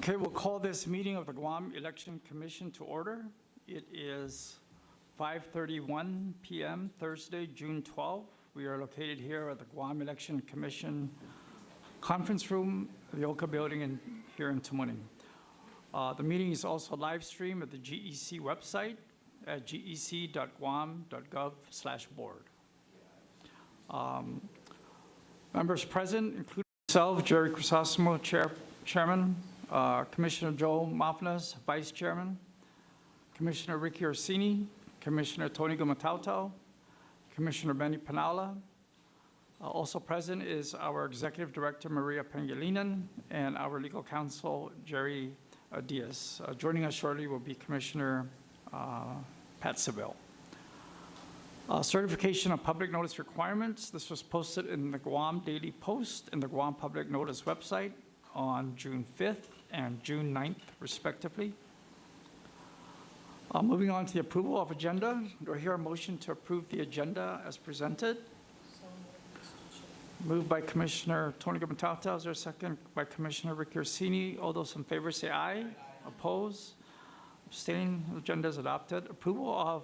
Okay, we'll call this meeting of the Guam Election Commission to order. It is 5:31 p.m. Thursday, June 12. We are located here at the Guam Election Commission Conference Room, the Oka Building here in Tamuning. The meeting is also live streamed at the GEC website at gec.guam.gov/board. Members present include myself, Jerry Crisostomo, Chairman, Commissioner Joe Mafnas, Vice Chairman, Commissioner Ricky Orsini, Commissioner Tony Gumatautau, Commissioner Benny Panala. Also present is our Executive Director, Maria Pangilinan, and our Legal Counsel, Jerry Diaz. Joining us shortly will be Commissioner Pat Seville. Certification of public notice requirements. This was posted in the Guam Daily Post and the Guam Public Notice website on June 5th and June 9th, respectively. Moving on to the approval of agenda. Do I hear a motion to approve the agenda as presented? Moved by Commissioner Tony Gumatautau. Is there a second? By Commissioner Ricky Orsini. All those in favor say aye. Oppose? Abstain? The agenda is adopted. Approval of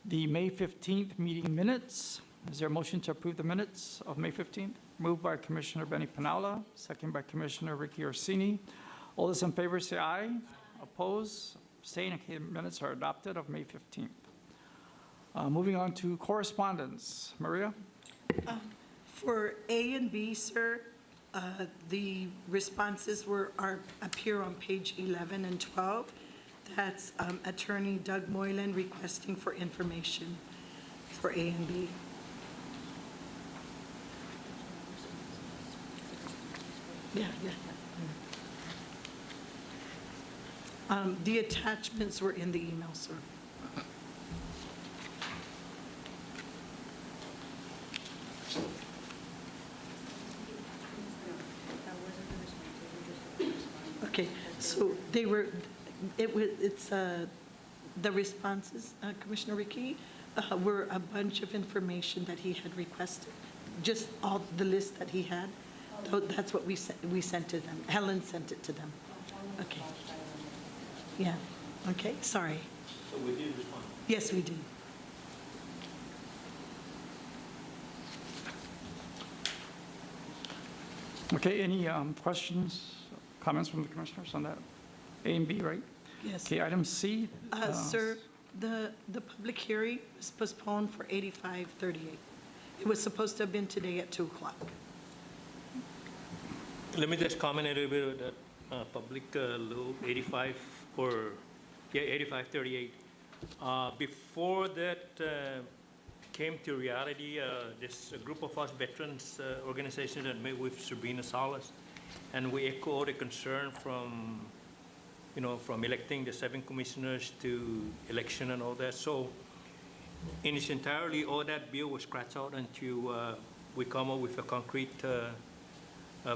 the May 15th meeting minutes. Is there a motion to approve the minutes of May 15th? Moved by Commissioner Benny Panala, second by Commissioner Ricky Orsini. All those in favor say aye. Oppose? Abstain? Okay, minutes are adopted of May 15th. Moving on to correspondence. Maria? For A and B, sir, the responses appear on page 11 and 12. That's Attorney Doug Moylan requesting for information for A and B. Yeah. The attachments were in the email, sir. Okay, so the responses, Commissioner Ricky, were a bunch of information that he had requested, just all the list that he had. That's what we sent to them. Helen sent it to them. Okay. Yeah. Okay. Sorry. So we did respond? Yes, we did. Okay, any questions, comments from the commissioners on that? A and B, right? Yes. Okay, item C. Sir, the public hearing is postponed for 8538. It was supposed to have been today at 2 o'clock. Let me just comment a little bit on that public loop 8538. Before that came to reality, this group of us veterans organization that met with Sabrina Salas, and we echoed a concern from electing the 7 commissioners to election and all that. So in its entirety, all that bill was scratched out until we come up with a concrete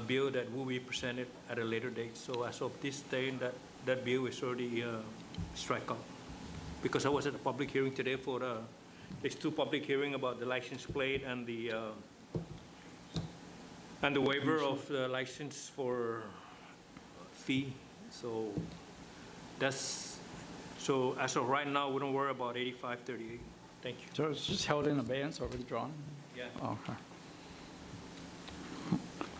bill that will be presented at a later date. So as of this day, that bill is already struck out. Because I was at a public hearing today for there's 2 public hearings about the license plate and the waiver of the license for fee. So as of right now, we don't worry about 8538. Thank you. So it's just held in abeyance or withdrawn? Yeah. Oh, okay.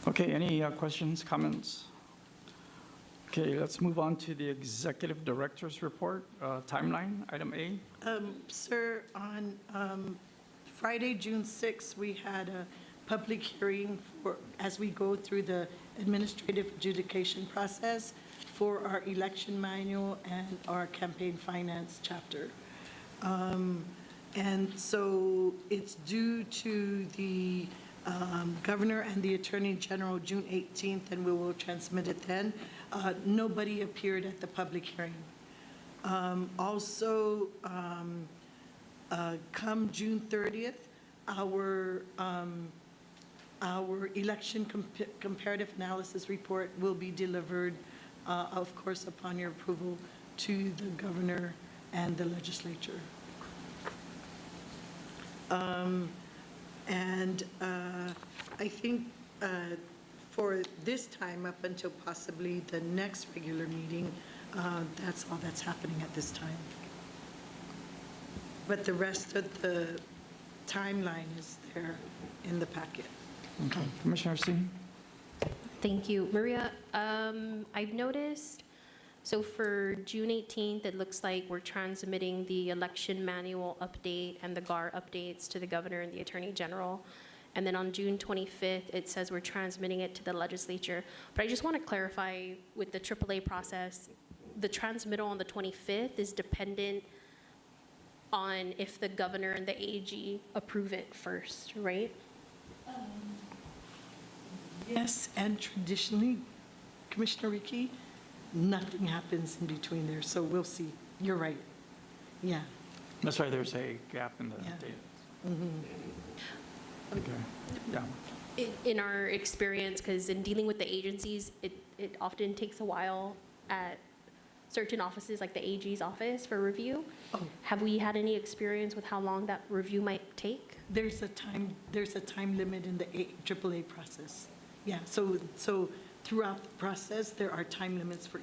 Okay, any questions, comments? Okay, let's move on to the Executive Director's report, timeline, item A. Sir, on Friday, June 6th, we had a public hearing as we go through the administrative adjudication process for our election manual and our campaign finance chapter. And so it's due to the Governor and the Attorney General June 18th, and we will transmit it then. Nobody appeared at the public hearing. Also, come June 30th, our election comparative analysis report will be delivered, of course, upon your approval to the Governor and the legislature. And I think for this time, up until possibly the next regular meeting, that's all that's happening at this time. But the rest of the timeline is there in the packet. Okay. Commissioner Singh? Thank you. Maria, I've noticed, so for June 18th, it looks like we're transmitting the election manual update and the GAR updates to the governor and the attorney general. And then on June 25th, it says we're transmitting it to the legislature. But I just want to clarify with the AAA process, the transmittal on the 25th is dependent on if the governor and the AG approve it first, right? Yes, and traditionally, Commissioner Ricky, nothing happens in between there, so we'll see. You're right. Yeah. That's why there's a gap in the Yeah. data. Okay, yeah. In our experience, because in dealing with the agencies, it often takes a while at certain offices, like the AG's office, for review. Oh. Have we had any experience with how long that review might take? There's a time limit in the AAA process. Yeah, so throughout the process, there are time limits for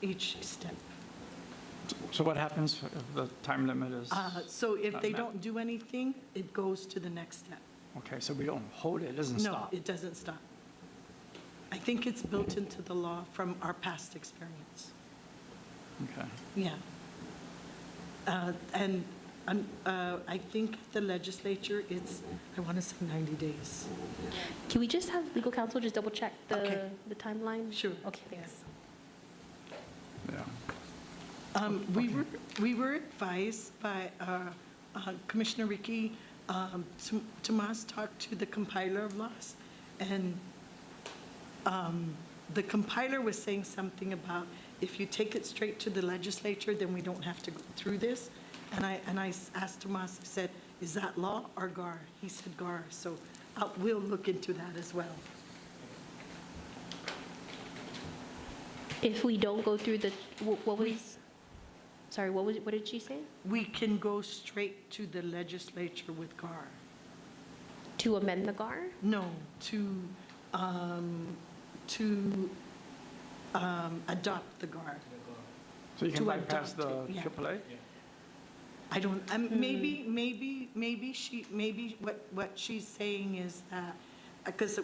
each step. So what happens if the time limit is? So if they met. don't do anything, it goes to the next step. Okay, so we don't hold it, it doesn't No, stop? it doesn't stop. I think it's built into the law from our past experience. Okay. Yeah. And I think the legislature, I want to say 90 days. Can we just have legal counsel just double check Okay. the timeline? Sure. Okay, thanks. Yeah. We were advised by Commissioner Ricky, Tomas talked to the compiler of laws, and the compiler was saying something about if you take it straight to the legislature, then we don't have to go through this. And I asked Tomas, I said, is that law or GAR? He said GAR, so we'll look into that as well. If we don't go through what did she say? We can go straight to the legislature with GAR. To amend the GAR? No, to adopt the GAR. So you can To bypass the adopt it, yeah. AAA? I don't, maybe what she's saying is that, because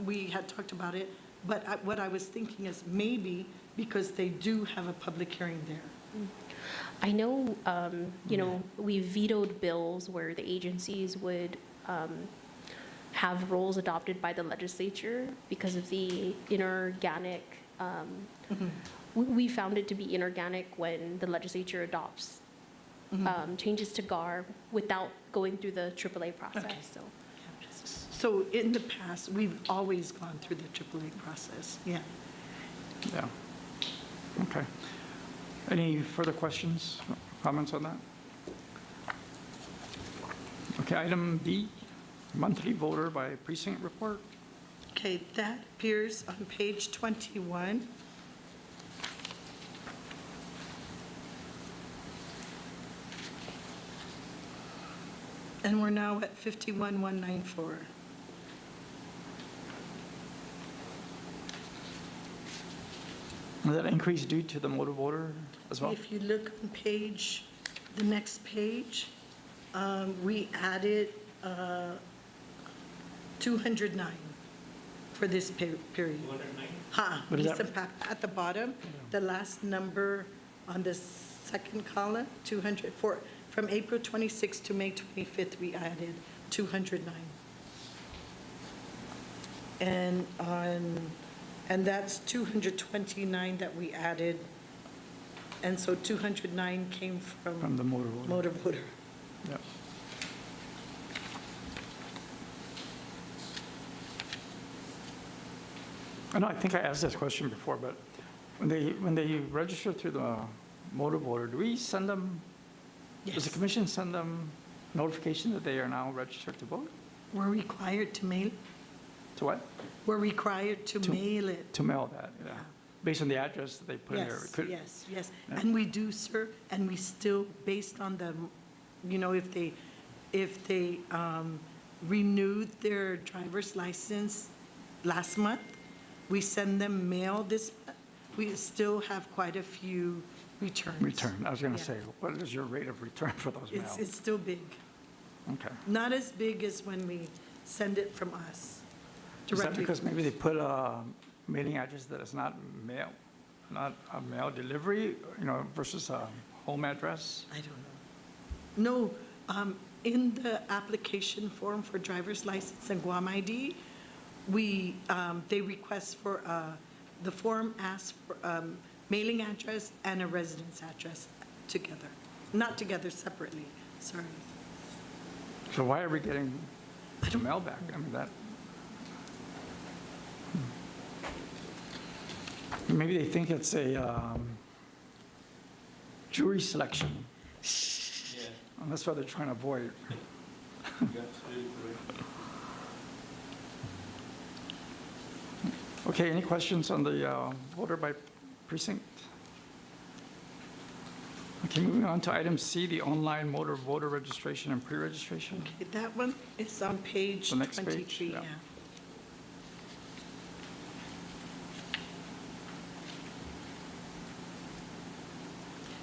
we had talked about it, but what I was thinking is maybe because they do have a public hearing there. I know, we vetoed bills where the agencies would have rules adopted by the legislature because of the inorganic, we found it to be inorganic when the legislature adopts changes to GAR without going through the AAA process, Okay. so. So in the past, we've always gone through the AAA process, yeah. Yeah. Okay. Any further questions, comments on that? Okay, item B, monthly voter by precinct report. Okay, that appears on page 21. And we're now at 51,194. Was that increase due to the motor voter as well? If you look on the next page, we added 209 for this period. 209? What is that? Lisa, at the bottom, the last number on the second column, 204. From April 26th to May 25th, we added 209. And that's 229 that we added. And so 209 came From from the motor voter? motor voter. Yep. I know, I think I asked this question before, but when they register through the motor voter, do we send them, does the Yes. commission send them notification that they are now registered to vote? We're required to mail, To what? we're required to mail it. To mail that, yeah. Based on the address that they put in there. Yes, Could- yes, yes. Yeah. And we do, sir, and we still, based on the, if they renewed their driver's license last month, we send them mail this, we still have quite a few returns. Return, I was going to Yeah. say, what is your rate of return for those mail? It's still big. Okay. Not as big as when we send it from us Is that directly. because from maybe us. they put a mailing address that is not mail, not a mail delivery, versus a home address? I don't know. No, in the application form for driver's license and Guam ID, they request for, the form asks for mailing address and a residence address together. Not together, separately, sorry. So why are we getting the mail back? I mean, that. Maybe they think it's a jury selection, and that's what they're trying to avoid. Okay, any questions on the voter by precinct? Okay, moving on to item C, the online motor voter registration and pre-registration. Okay, that one is on page The next page, 23, yeah. yeah.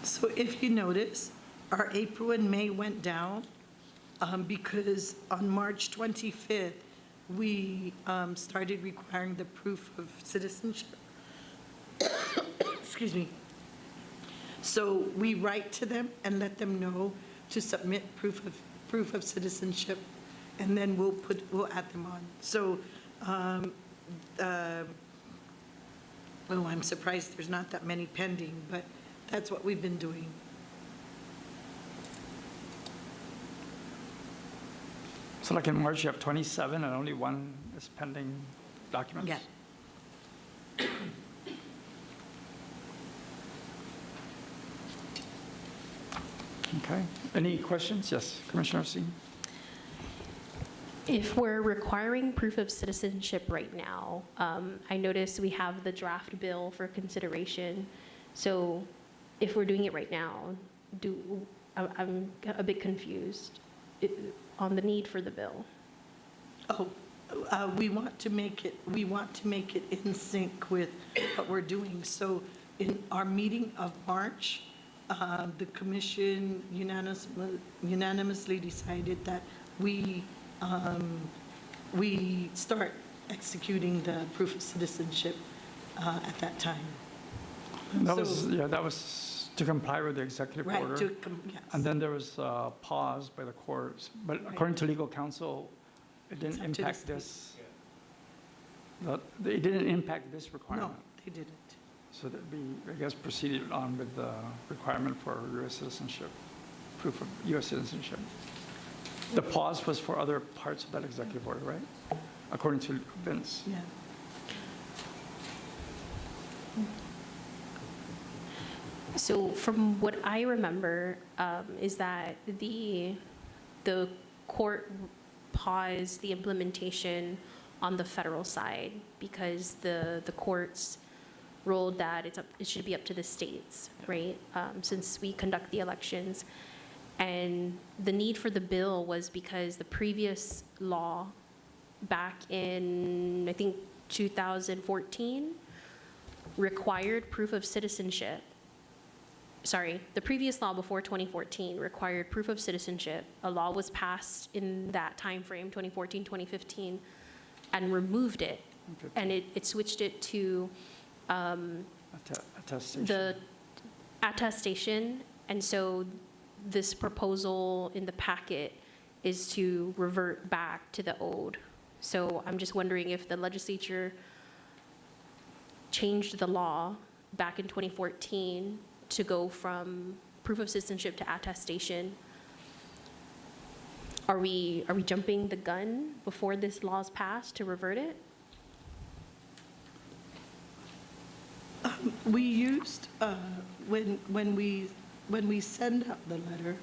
So if you notice, our April and May went down because on March 25th, we started requiring the proof of citizenship. Excuse me. So we write to them and let them know to submit proof of citizenship, and then we'll add them on. So, well, I'm surprised there's not that many pending, but that's what we've been doing. So like in March, you have 27 and only one is pending documents? Yeah. Okay. Any questions? Yes, Commissioner Singh? If we're requiring proof of citizenship right now, I notice we have the draft bill for consideration. So if we're doing it right now, I'm a bit confused on the need for the bill. Oh, we want to make it in sync with what we're doing. So in our meeting of March, the commission unanimously decided that we start executing the proof of citizenship at that time. That So- was, yeah, that was to comply with the executive Right, order. yes. And then there was a pause by the courts. But Right. according to legal counsel, it It's didn't up to the impact state. this. It didn't impact this No, requirement. they didn't. So that we, I guess, proceeded on with the requirement for U.S. citizenship, proof of U.S. citizenship. The pause was for other parts of that executive order, right? According to Vince. Yeah. So from what I remember, is that the court paused the implementation on the federal side because the courts ruled that it should be up to the states, right? Since we conduct the elections. And the need for the bill was because the previous law back in, I think, 2014 required proof of citizenship. Sorry, the previous law before 2014 required proof of citizenship. A law was passed in that time frame, 2014, 2015, and removed it. Okay. And it switched it to Attestation. the attestation. And so this proposal in the packet is to revert back to the old. So I'm just wondering if the legislature changed the law back in 2014 to go from proof of citizenship to attestation. Are we jumping the gun before this law is passed to revert it? We used, when we send out the letter,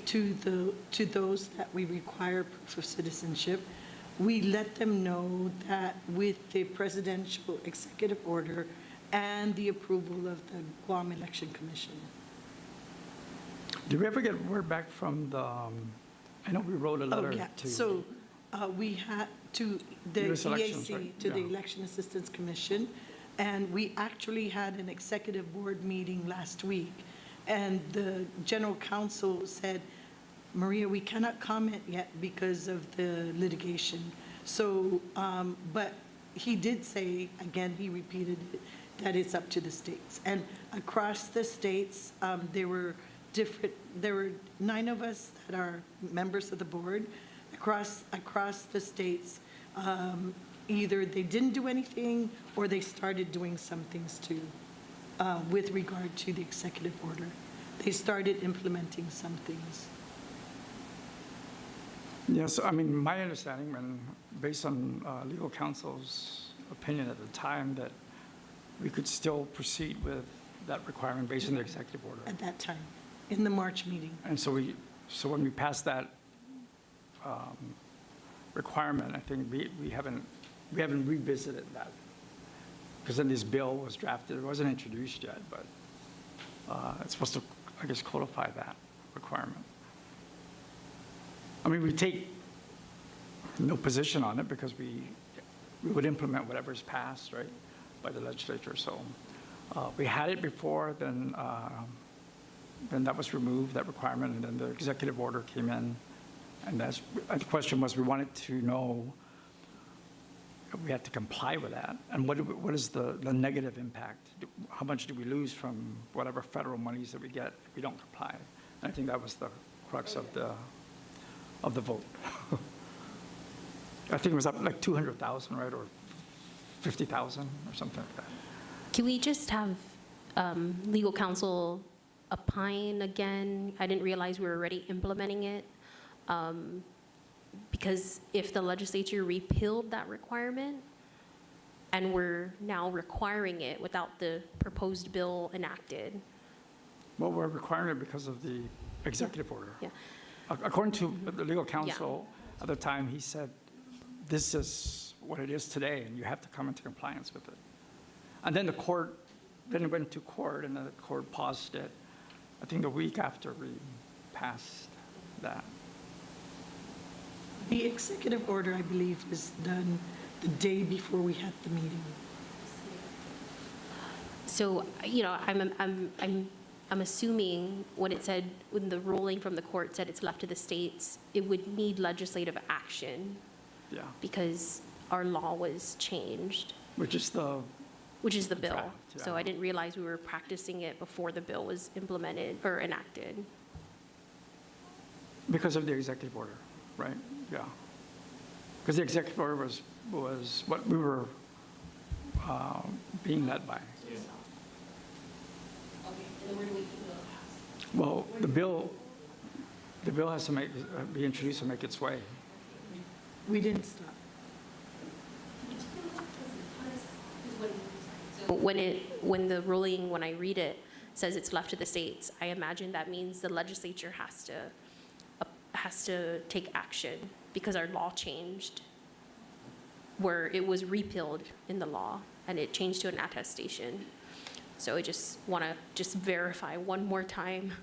to those that we require proof of citizenship, we let them know that with the presidential executive order and the approval of the Guam Election Commission. Did we ever get word back from the, I know we wrote a Oh, letter yeah, to. so We had to the US elections, EAC, right? to the Yeah. Election Assistance Commission, and we actually had an executive board meeting last week, and the general counsel said, Maria, we cannot comment yet because of the litigation. So, but he did say, again, he repeated it, that it's up to the states. And across the states, there were 9 of us that are members of the board. Across the states, either they didn't do anything or they started doing some things too, with regard to the executive order. They started implementing some things. Yes, I mean, my understanding, and based on legal counsel's opinion at the time, that we could still proceed with that requirement based on the executive order. At that time, in the March meeting. And so when we passed that requirement, I think we haven't revisited that. Because then this bill was drafted, it wasn't introduced yet, but it's supposed to, I guess, codify that requirement. I mean, we take no position on it because we would implement whatever's passed, right, by the legislature. So we had it before, then that was removed, that requirement, and then the executive order came in. And the question was, we wanted to know if we had to comply with that. And what is the negative impact? How much do we lose from whatever federal monies that we get if we don't comply? And I think that was the crux of the vote. I think it was up like 200,000, right, or 50,000 or something like that. Can we just have legal counsel opine again? I didn't realize we were already implementing it. Because if the legislature repealed that requirement and we're now requiring it without the proposed bill enacted. Well, we're requiring it because of the executive order. Yeah. According to the legal counsel at the time, he said, this is what it is today, and you have to come into compliance with it. And then then it went to court, and the court paused it, I think the week after we passed that. The executive order, I believe, was done the day before we had the meeting. So, I'm assuming when the ruling from the court said it's left to the states, it would need legislative action Yeah, because our law was changed, which is the bill. draft, So yeah. I didn't realize we were practicing it before the bill was implemented or enacted. because of the executive order, right? Yeah. Because the executive order was what we were being led by. Well, the bill has to be introduced and make its way. We didn't stop. When I read it, says it's left to the states, I imagine that means the legislature has to take action because our law changed, where it was repealed in the law and it changed to an attestation. So I just want to verify one more time.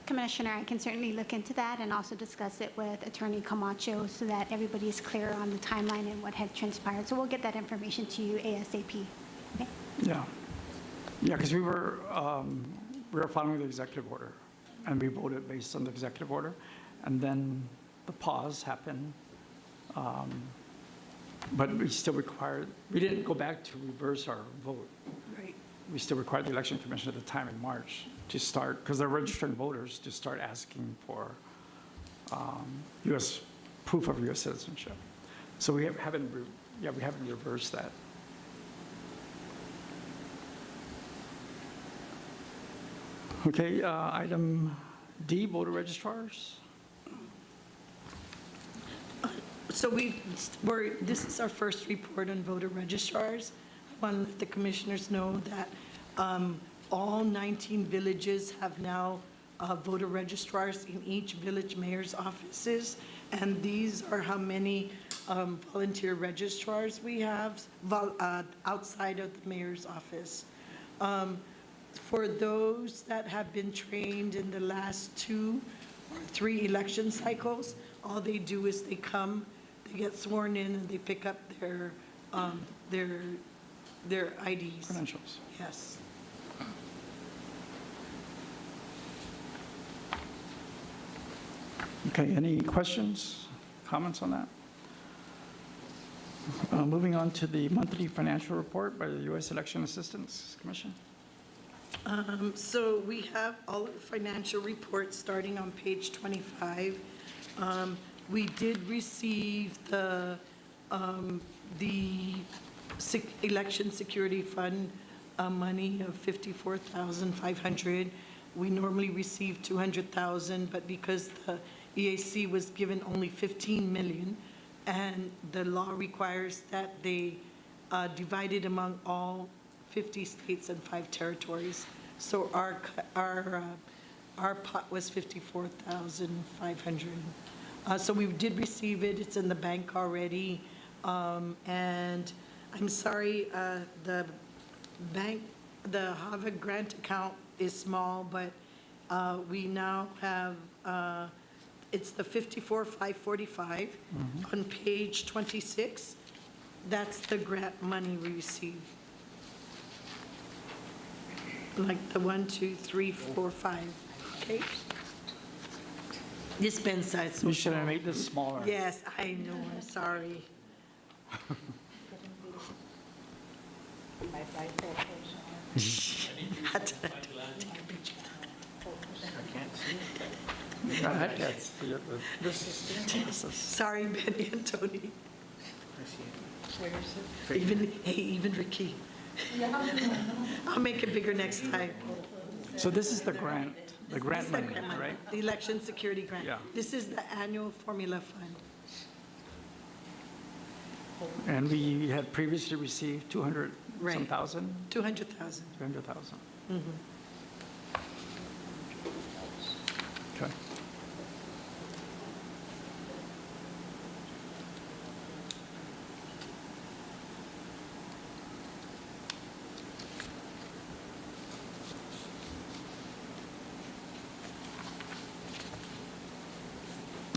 Commissioner, I can certainly look into that and also discuss it with Attorney Camacho so that everybody is clear on the timeline and what had transpired. So we'll get that information to you ASAP. Okay? Yeah. Yeah, because we were following the executive order, and we voted based on the executive order, and then the pause happened. But we didn't go back to reverse our vote. Right. We still required the election commission at the time in March to start, because they're registering voters, to start asking for proof of U.S. citizenship. So we haven't reversed that. Okay, item D, voter registrars. So this is our first report on voter registrars. I want to let the commissioners know that all 19 villages have now voter registrars in each village mayor's offices. And these are how many volunteer registrars we have outside of the mayor's office. For those that have been trained in the last 2 or 3 election cycles, All they do is they come, they get sworn in, and they pick up their IDs. Credentials. Yes. Okay, any questions, comments on that? Moving on to the monthly financial report by the U.S. Election Assistance Commission. So we have all of the financial reports starting on page 25. We did receive the election security fund money of $54,500. We normally receive $200,000, but because the EAC was given only $15 million, and the law requires that they divide it among all 50 states and 5 territories. So our pot was $54,500. So we did receive it. It's in the bank already. And I'm sorry, the Harvard grant account is small, but we now have, it's the 54,545 on page 26. That's the grant money we received. Like the 1, 2, 3, 4, 5, okay? This pen size. You should have made this smaller. Yes, I know, I'm sorry. This is, Sorry, Benny and Tony. Even Ricky. I'll make it bigger next time. so this is the grant money, right? The election security grant. Yeah. This is the annual formula fund. And we had previously received 200 some Right. thousand, 200,000. 300,000. Okay.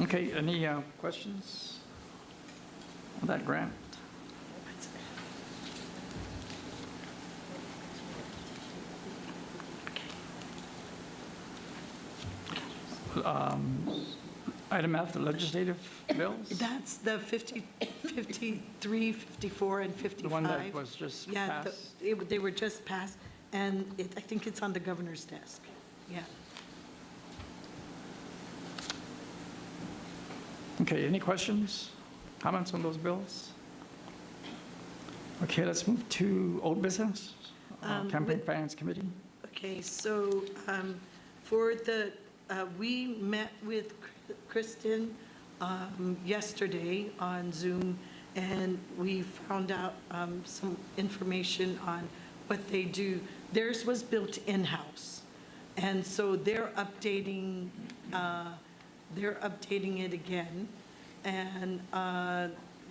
Okay, any questions on that grant? Item F, the legislative bills? That's the 53, 54, and 55. The one that was just Yeah, passed? they were just passed, and I think it's on the governor's desk. Yeah. Okay, any questions, comments on those bills? Okay, let's move to old business, Campaign Finance Committee. Okay, so for the, we met with Kristen yesterday on Zoom, and we found out some information on what they do. Theirs was built in-house, and so they're updating it again. And,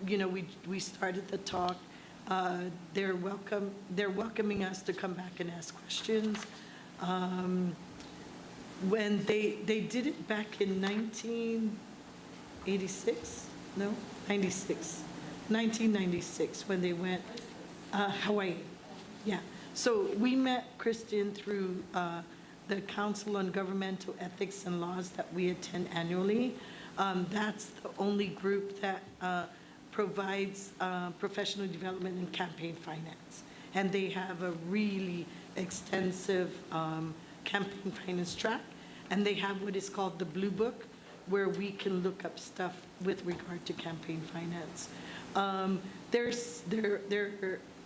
you know, we started the talk. They're welcoming us to come back and ask questions. When they did it back in 1986, no, 96, 1996, when they went, Hawaii, yeah. So we met Kristen through the Council on Governmental Ethics and Laws that we attend annually. That's the only group that provides professional development in campaign finance. And they have a really extensive campaign finance track. And they have what is called the Blue Book, where we can look up stuff with regard to campaign finance.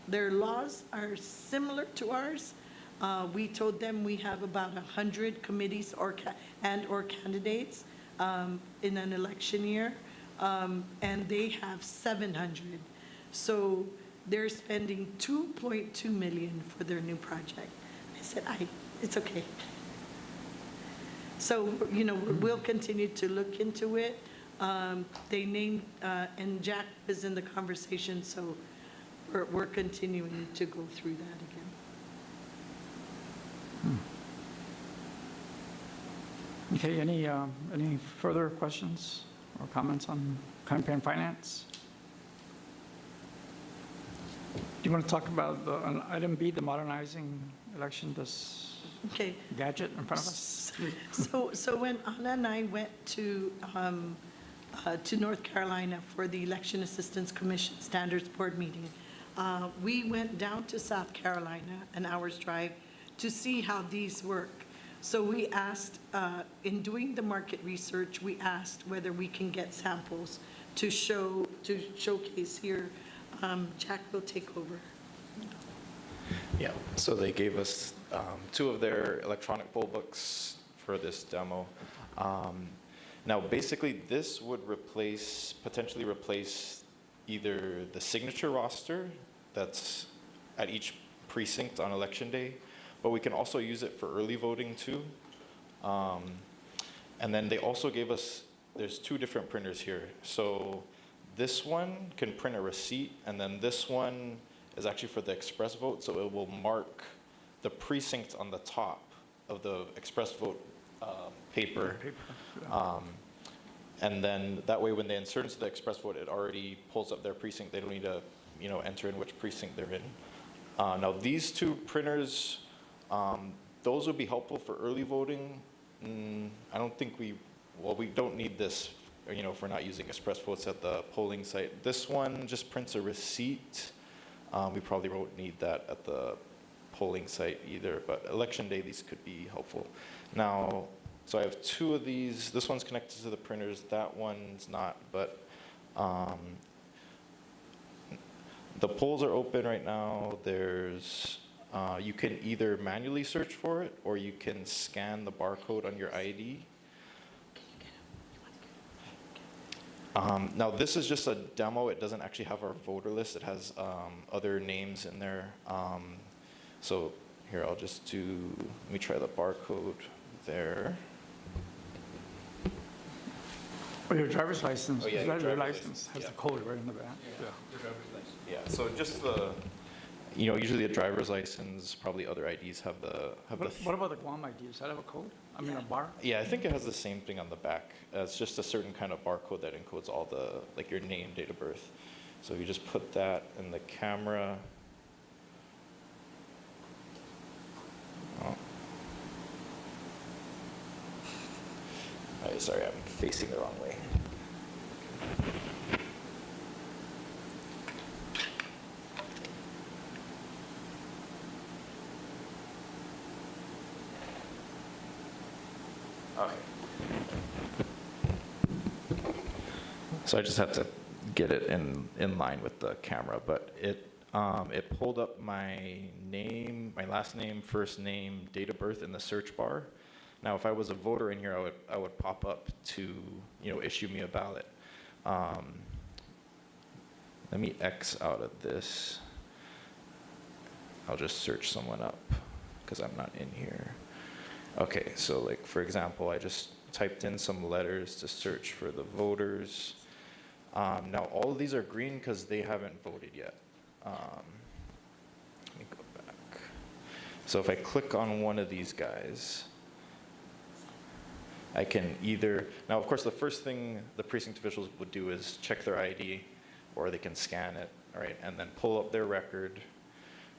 Their laws are similar to ours. We told them we have about 100 committees or candidates in an election year, and they have 700. So they're spending $2.2 million for their new project. I said, it's okay. So, you know, we'll continue to look into it. They named, and Jack is in the conversation, so we're continuing to go through that again. Okay, any further questions or comments on campaign finance? Do you want to talk about on item B, the modernizing election, this Okay. gadget in front of us? So when Anna and I went to North Carolina for the Election Assistance Commission Standards Board meeting, we went down to South Carolina, an hour's drive, to see how these work. So we asked, in doing the market research, we asked whether we can get samples to showcase here. Jack will take over. Yeah, so they gave us 2 of their electronic poll books for this demo. Now, basically, this would potentially replace either the signature roster that's at each precinct on election day, but we can also use it for early voting too. And then they also gave us, there's 2 different printers here. So this one can print a receipt, and then this one is actually for the express vote, so it will mark the precinct on the top of the express vote paper. And then that way, when they insert into the express vote, it already pulls up their precinct. They don't need to, enter in which precinct they're in. Now, these 2 printers, those would be helpful for early voting. I don't think we don't need this, if we're not using express votes at the polling site. This one just prints a receipt. We probably won't need that at the polling site either, but election day, these could be helpful. Now, so I have 2 of these. This one's connected to the printers, that one's not, but the polls are open right now. There's, you can either manually search for it, or you can scan the barcode on your ID. Now, this is just a demo. It doesn't actually have our voter list. It has other names in there. So here, let me try the barcode there. Or your driver's license. Oh, yeah, Your driver's license license, has yeah. the code right in the back. Yeah, so just usually a driver's license, probably other IDs have the. What about the Guam ID? Does that have a code? I mean, a bar? Yeah, I think it has the same thing on the back. It's just a certain kind of barcode that encodes all your name, date of birth. So you just put that in the camera. Oh. Sorry, I'm facing the wrong way. Okay. So I just have to get it in line with the camera, but it pulled up my name, my last name, first name, date of birth in the search bar. Now, if I was a voter in here, I would pop up to issue me a ballot. Let me X out of this. I'll just search someone up because I'm not in here. Okay, so like for example, I just typed in some letters to search for the voters. Now all of these are green because they haven't voted yet. Let me go back. So if I click on one of these guys, I can either, now of course the first thing the precinct officials would do is check their ID, or they can scan it, all right, and then pull up their record,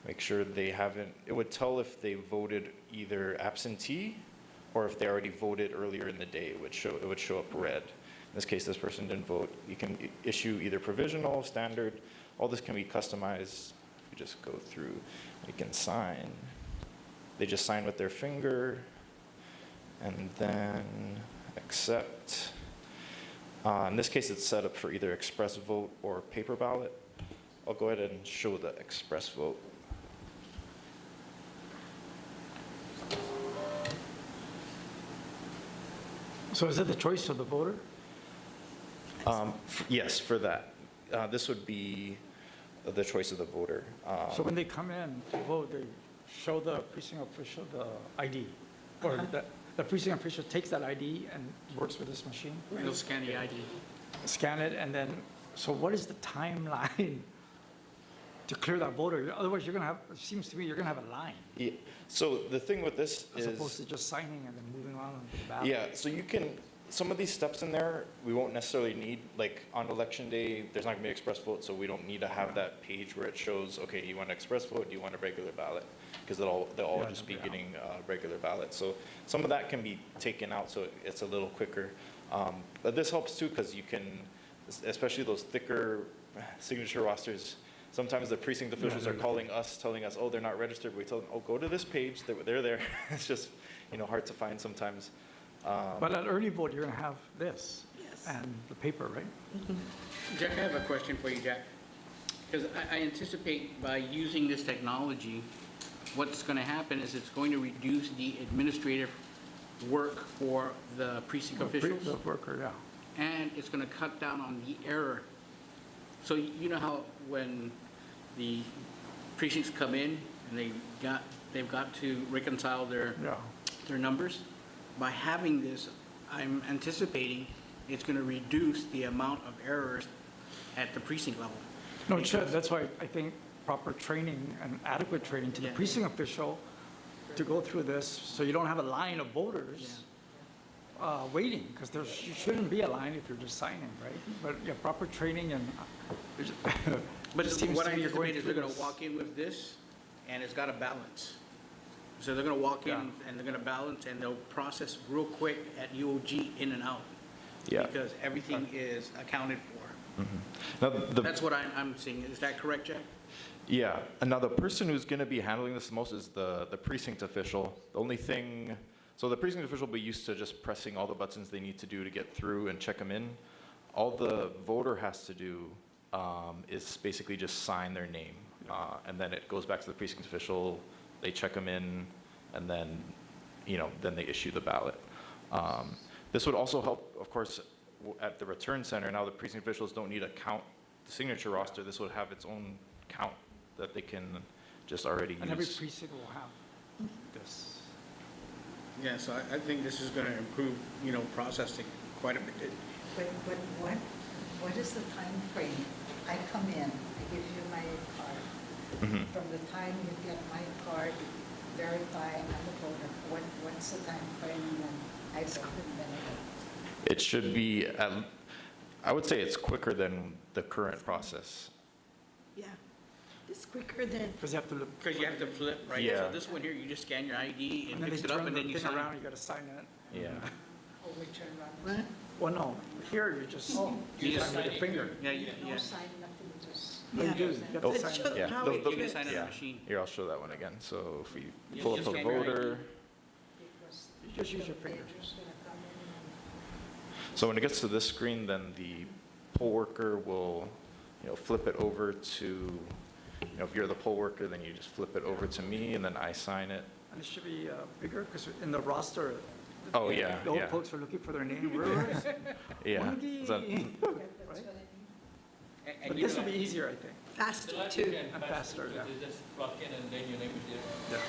make sure they haven't, it would tell if they voted either absentee or if they already voted earlier in the day, it would show up red. In this case, this person didn't vote. You can issue either provisional, standard, all this can be customized. You just go through, you can sign. They just sign with their finger, and then accept. In this case, it's set up for either express vote or paper ballot. I'll go ahead and show the express vote. So is it the choice of the voter? Yes, for that. This would be the choice of the voter. So when they come in to vote, they show the precinct official the ID? Or the precinct official takes that ID and works with this machine? They'll scan the ID. Scan it, and then, so what is the timeline to clear that voter? Otherwise, you're going to have, it seems to me, you're going to have a line, So the thing with this as is, opposed to just signing and then moving on to the ballot. yeah, so you can, some of these steps in there, we won't necessarily need, like on election day, there's not gonna be express vote, so we don't need to have that page where it shows, okay, you want an express vote, do you want a regular ballot? Because they'll all Yeah, just be yeah. getting regular ballots. So some of that can be taken out, so it's a little quicker. But this helps too, because you can, especially those thicker signature rosters, sometimes the precinct officials are calling us, telling us, oh, they're not registered. We tell them, oh, go to this page, they're there. It's just, hard to find sometimes. But at early vote, you're going to have this Yes. and the paper, right? Jack, I have a question for you, Jack. Because I anticipate by using this technology, what's going to happen is it's going to reduce the administrative work for the precinct officials, The worker, yeah. and it's going to cut down on the error. So you know how when the precincts come in and they've got to reconcile their Yeah. numbers? By having this, I'm anticipating it's going to reduce the amount of errors at the precinct level. No, it should. That's why I think proper training and adequate training to the Yeah. precinct official to go through this, so you don't have a line of voters waiting, because there shouldn't be a line if you're just signing, right? But yeah, proper training and. But it seems what to I me you're anticipate is through they're going to this. walk in with this, and it's got a balance. So they're going to walk in, Yeah. and they're going to balance, and they'll process real quick at UOG in and out. Yeah. Because everything is accounted for. Now, That's what I'm seeing. Is that correct, Jack? Yeah, and now the person who's going to be handling this the most is the precinct official. The only thing, so the precinct official will be used to just pressing all the buttons they need to do to get through and check them in. All the voter has to do is basically just sign their name, and then it goes back to the precinct official. They check them in, and then, then they issue the ballot. This would also help, of course, at the return center. Now the precinct officials don't need to count the signature roster. This would have its own count that they can just already And every use. precinct will have this. Yeah, so I think this is going to improve, processing quite a bit. But what is the time frame? I come in, I give you my card. Mhm. From the time you get my card, verify I'm a voter, what's the time frame when I vote and then I vote? It should be, I would say it's quicker than the current process. Yeah. It's quicker than, Because you have to look. Because you have to flip, right? Yeah. So this one here, you just scan your ID and And then fix they it up, turn and the then you thing sign. around, you got to sign it. Yeah. Oh, we turn around. what? Well, no, here you just, Oh. you sign with your finger. Yeah, No yeah. sign, nothing, just. No, you Yeah. do. You have Oh, to It sign shows it. Yeah. how The- it the- You can fits. sign on Yeah. a machine. Here, I'll show that one again. So if we You pull just up a scan your ID. voter, Because You just use your they're finger. just gonna come in and so when it gets to this screen, then the poll worker will, flip it over to, if you're the poll worker, then you just flip it over to me, and then I sign it. And it should be bigger, because in the roster. Oh, yeah, The old yeah. folks are looking for their name. Where is it? Yeah. Wendy. So- Right? But this will be easier, I think, Faster too. and faster, yeah. just plug in and then your name is there.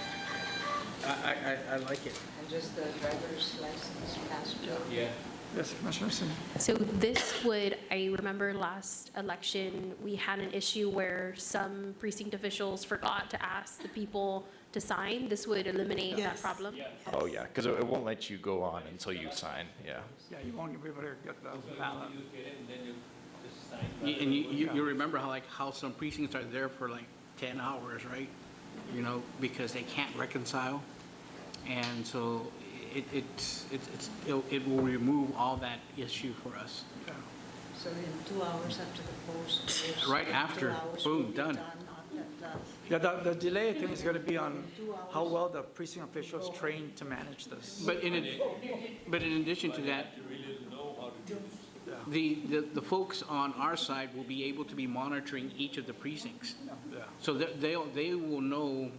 I like it. and just the driver's license, passport. Yeah. Yes, Commissioner Singh. So this would, I remember last election, we had an issue where some precinct officials forgot to ask the people to sign. This would eliminate that Yes. problem. Oh, yeah, because it won't let you go on until you sign, yeah. Yeah, you won't be able to get the ballot. You get it and then you just sign. And you remember how some precincts are there for like 10 hours, right? Because they can't reconcile. And so it will remove all that issue for us. Yeah. So in 2 hours after the post goes. Right in after, 2 hours boom, we'll be done. on that, Yeah, the delay, I think, is going to be on how well the precinct officials trained to manage this. But in addition to that, the folks on our side will be able to be monitoring each of the precincts. Yeah. So that they will know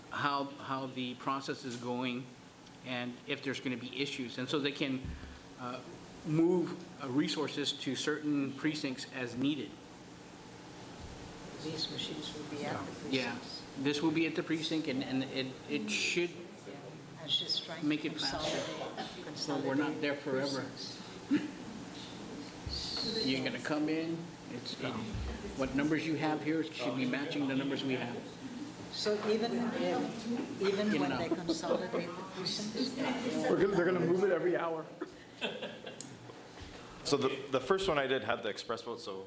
how the process is going and if there's going to be issues. And so they can move resources to certain precincts as needed. these machines will be at the Yeah, precincts. this will be at the precinct, and it should, I was just trying to Make it faster. So we're not consolidate there forever. precincts. you're going to come in, what numbers you have here should be matching the numbers we have. So even You when know. they consolidate the precincts, They're going to move it every hour. So the first one I did had the express vote, so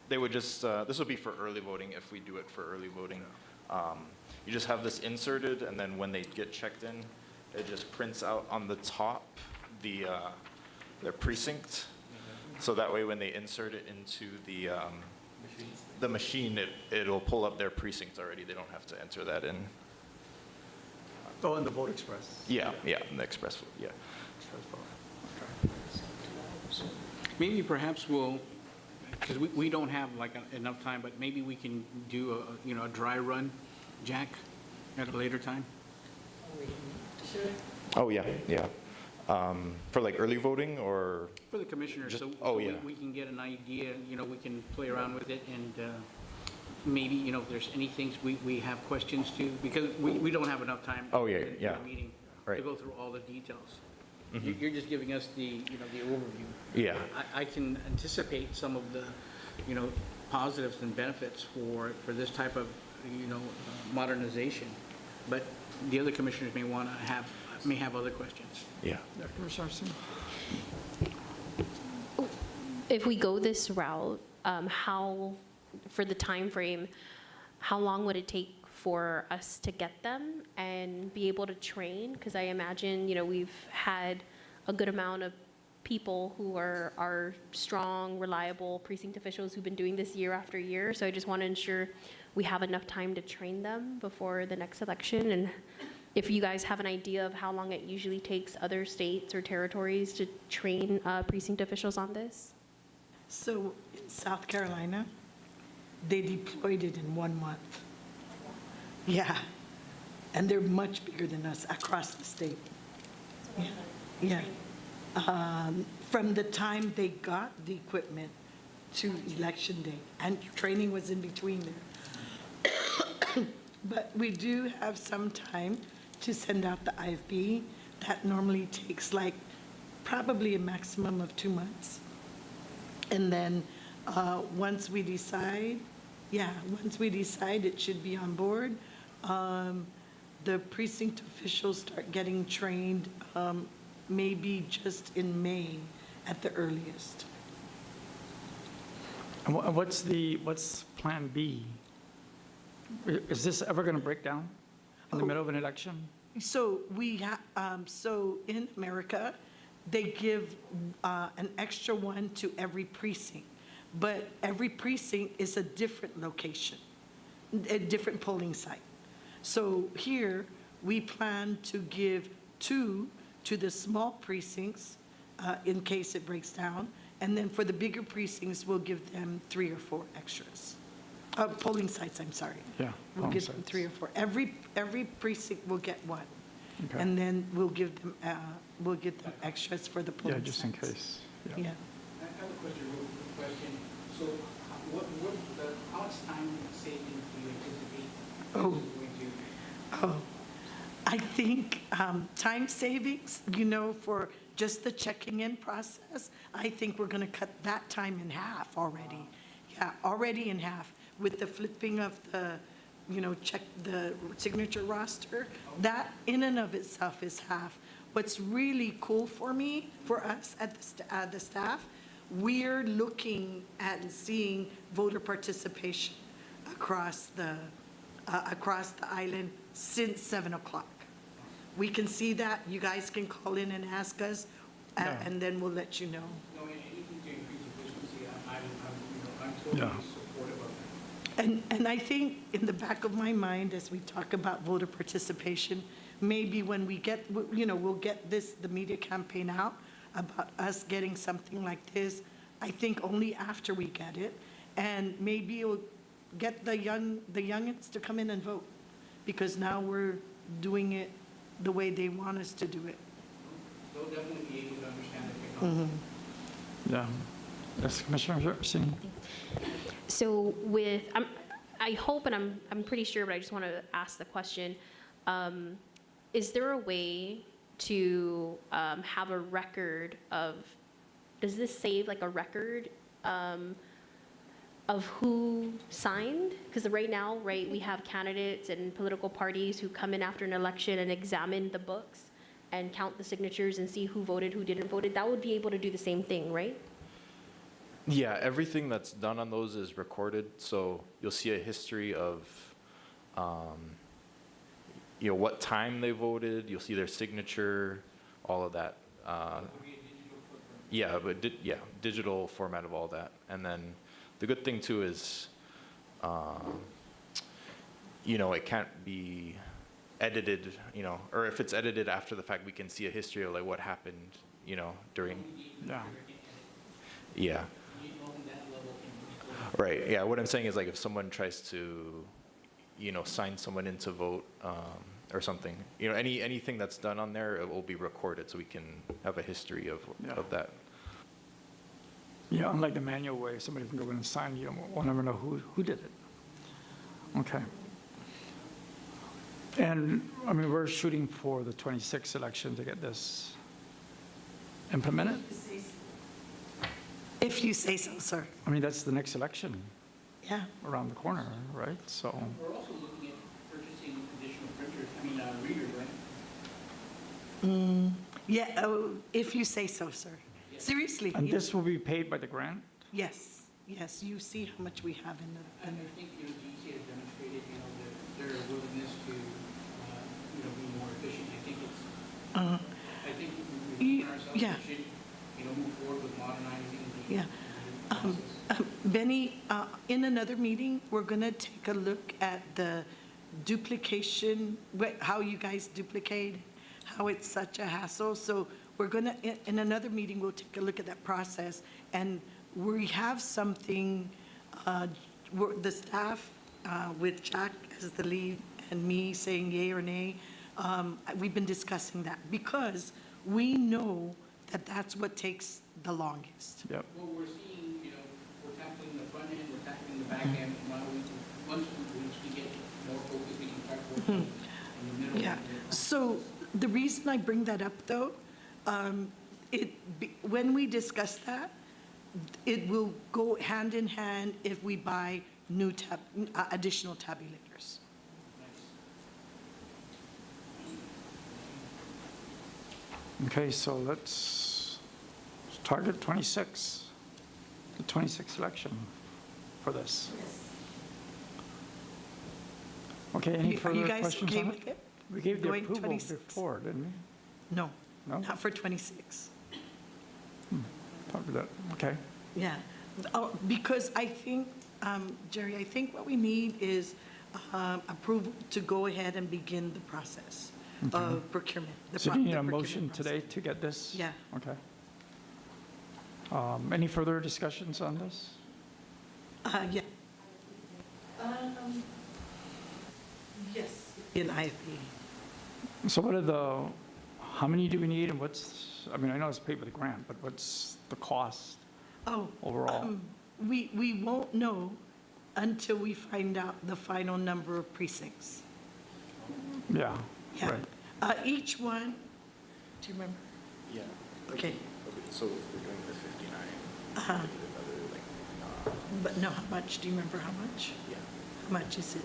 they would just, this would be for early voting if we do it for early voting. You just have this inserted, and then when they get checked in, it just prints out on the top their precinct. So that way when they insert it into the machine, it'll pull up their precinct already. They don't have to enter that in. Oh, in the Vote Express. Yeah, in the express vote, yeah. Express vote. Maybe perhaps we'll, because we don't have like enough time, but maybe we can do a dry run, Jack, at a later time? Oh, yeah. For like early voting or? For the commissioners, Just- so oh, yeah. we can get an idea, we can play around with it, and maybe, if there's any things we have questions to, because we don't have enough time. Oh, yeah, in yeah. the meeting to Right. go through all the details. You're just giving us the overview. Yeah. I can anticipate some of the, positives and benefits for this type of, modernization, but the other commissioners may have other questions. Yeah. Yeah, Commissioner Singh. If we go this route, for the time frame, how long would it take for us to get them and be able to train? Because I imagine, we've had a good amount of people who are strong, reliable precinct officials who've been doing this year after year. So I just want to ensure we have enough time to train them before the next election. And if you guys have an idea of how long it usually takes other states or territories to train precinct officials on this? So in South Carolina, they deployed it in 1 month. Yeah, and they're much bigger than us across the state. Yeah. From the time they got the equipment to election day, and training was in between there. But we do have some time to send out the IFB. That normally takes like probably a maximum of 2 months. And then once we decide it should be on board, the precinct officials start getting trained maybe just in May at the earliest. And what's Plan B? Is this ever going to break down in the middle of an election? So so in America, they give an extra one to every precinct, but every precinct is a different location, a different polling site. So here, we plan to give 2 to the small precincts in case it breaks down, and then for the bigger precincts, we'll give them 3 or 4 extras. Polling sites, I'm sorry. Yeah, We'll polling give them sites. 3 or 4. Every precinct will get 1. Okay. And then we'll give them extras for the Yeah, polling just in sites. case. Yeah. I have a question, real quick question. So how much time savings do you anticipate this is Oh. going to? Oh, I think time savings, for just the checking in process, I think we're going to cut that time in half already. Yeah, already in half with the flipping of the, check the signature roster. That in and of itself is half. What's really cool for us at the staff, we're looking at and seeing voter participation across the island since 7 o'clock. We can see that. You guys can call in and ask us, Yeah. and then we'll let you know. No, anything to increase efficiency, I'm totally Yeah. supportive of that. And I think in the back of my mind, as we talk about voter participation, maybe when we get, we'll get the media campaign out about us getting something like this, I think only after we get it, and maybe it'll get the youngins to come in and vote, because now we're doing it the way they want us to do it. They'll definitely be able to understand the technology. Yeah. Yes, Commissioner Singh. So I hope, and I'm pretty sure, but I just want to ask the question, is there a way to have a record of, does this save like a record of who signed? Because right now, we have candidates and political parties who come in after an election and examine the books, and count the signatures and see who voted, who didn't vote, that would be able to do the same thing, right? Yeah, everything that's done on those is recorded, so you'll see a history of, what time they voted, you'll see their signature, all of that. Yeah, but digital format of all that. And then the good thing too is, it can't be edited, or if it's edited after the fact, we can see a history of like what happened, during. Yeah. Yeah. Right, yeah, what I'm saying is like if someone tries to, sign someone in to vote, or something, anything that's done on there, it will be recorded so we can have a history of that. Yeah, unlike the manual way, somebody can go in and sign, we'll never know who did it. Okay. And, we're shooting for the 26th election to get this implemented? If you say so, sir. That's the next election Yeah. around the corner, right? So, We're also looking at purchasing additional printers, readers, right? Yeah, if you say so, sir. Seriously. and this will be paid by the grant? Yes, yes, you see how much we have in And the, I think, DEC has demonstrated, their willingness to, be more efficient. I think it's, uh, I think we ourselves, yeah. we should, move forward with modernizing the Yeah. process. Benny, in another meeting, we're going to take a look at the duplication, how you guys duplicate, how it's such a hassle. So we're going to, in another meeting, we'll take a look at that process. And we have something, the staff with Jack as the lead and me saying yay or nay, we've been discussing that because we know that that's what takes the longest. Yep. What we're seeing, we're tackling the front end, we're tackling the back end. Now, once we get more focused, we can start working in the middle. Yeah, so the reason I bring that up, though, when we discuss that, it will go hand in hand if we buy new additional tabulators. Okay, so let's target 26, the 26th election for this. Okay, any Are further you guys questions okay on with it? We gave the Going approval 26? before, didn't we? No, No? not for 26. Talked about that, okay. Yeah, because I think, Jerry, I think what we need is approval to go ahead and begin the process of procurement. the So pro- do you need the a procurement motion today process. to get this? Yeah. Okay. Any further discussions on this? Yeah. Yes. In IFB. So what are how many do we need and what's, I know it's paid with a grant, but what's the cost Oh. overall? We won't know until we find out the final number of precincts. Yeah, Yeah. right. Each one, do you remember? Yeah. Okay. So if we're doing the 59, Uh-huh. we need another, But no, how much? Do you remember how much? yeah, How much is it?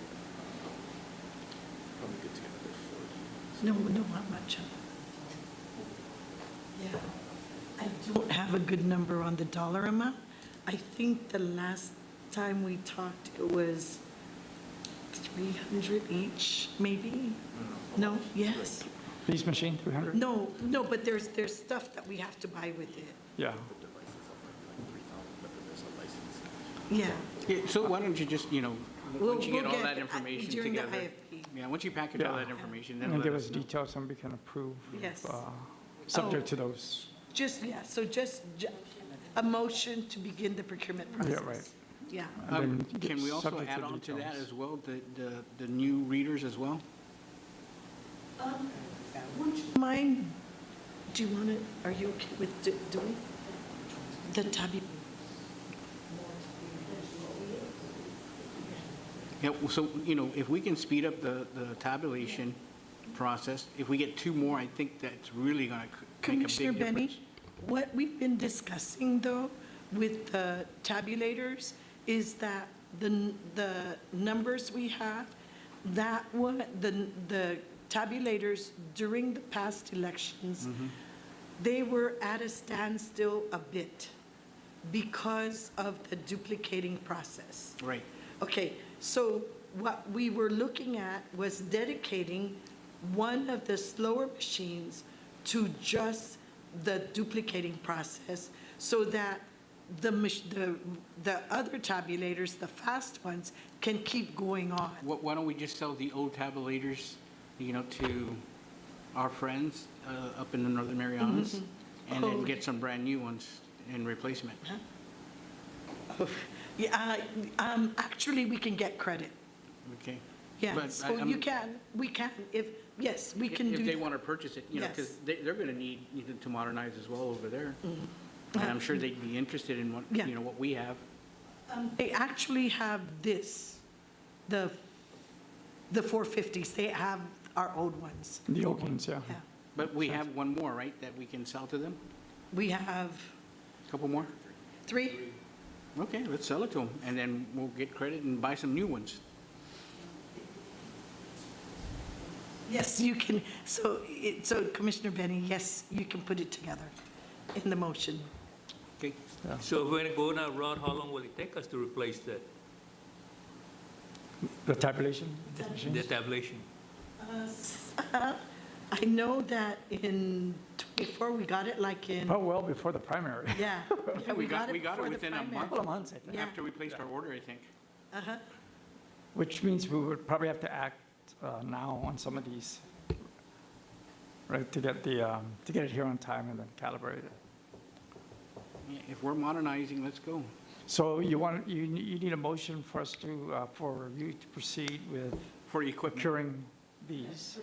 probably good to get another 40. No, how much? Yeah. I don't have a good number on the dollar amount. I think the last time we talked, it was 300 each, maybe? No? Yes? These machine, 300? No, but there's stuff that we have to buy with it. Yeah. Yeah. Yeah, so why don't you just, once you get all that it information during the together. IFP. Yeah, once you package all Yeah. that information, then And then let give us us know. details and we can approve. Yes. Subject Oh. to those. Just a motion to begin the procurement process. Yeah, right. Yeah. And then Can we also subject add on to that details. as well, the new readers as well? Would you mind, do you want to, are you okay with doing the tabby? Yeah, so, if we can speed up the tabulation process, if we get 2 more, I think that's really going to make a Commissioner big difference. Benny, what we've been discussing, though, with the tabulators is that the numbers we have, that one, the tabulators during the past elections, they were at a standstill a bit because of the duplicating process. Right. Okay, so what we were looking at was dedicating one of the slower machines to just the duplicating process so that the other tabulators, the fast ones, can keep going on. Why don't we just sell the old tabulators, to our friends up in the Northern Marianas, and then get some brand-new ones in replacement? Yeah, actually, we can get credit. Okay. Yeah, But so I'm- we can, yes, we can do If they that. want to purchase it, Yes. because they're going to need to modernize as well over there. And I'm sure they'd be interested in what, Yeah. what we have. They actually have this, the 450s, they have our old ones. The old ones, yeah. Yeah, But we have one more, right, that we can sell to them? we have A couple more? 3. Okay, let's sell it to them, and then we'll get credit and buy some new ones. Yes, you can, so Commissioner Benny, yes, you can put it together in the motion. Okay. So if we're going to go that route, how long will it take us to replace that, The tabulation? the tabulation? I know that in '24, we got it like in, Oh, well, before the primary. yeah. Yeah, We got it before the within a primary. month. Couple of months, I think. Yeah. After we placed our order, I think. Uh-huh. Which means we would probably have to act now on some of these, right, to get it here on time and then calibrate it. Yeah, if we're modernizing, let's go. So you need a motion for us to, for you to proceed with For equipment. procuring these?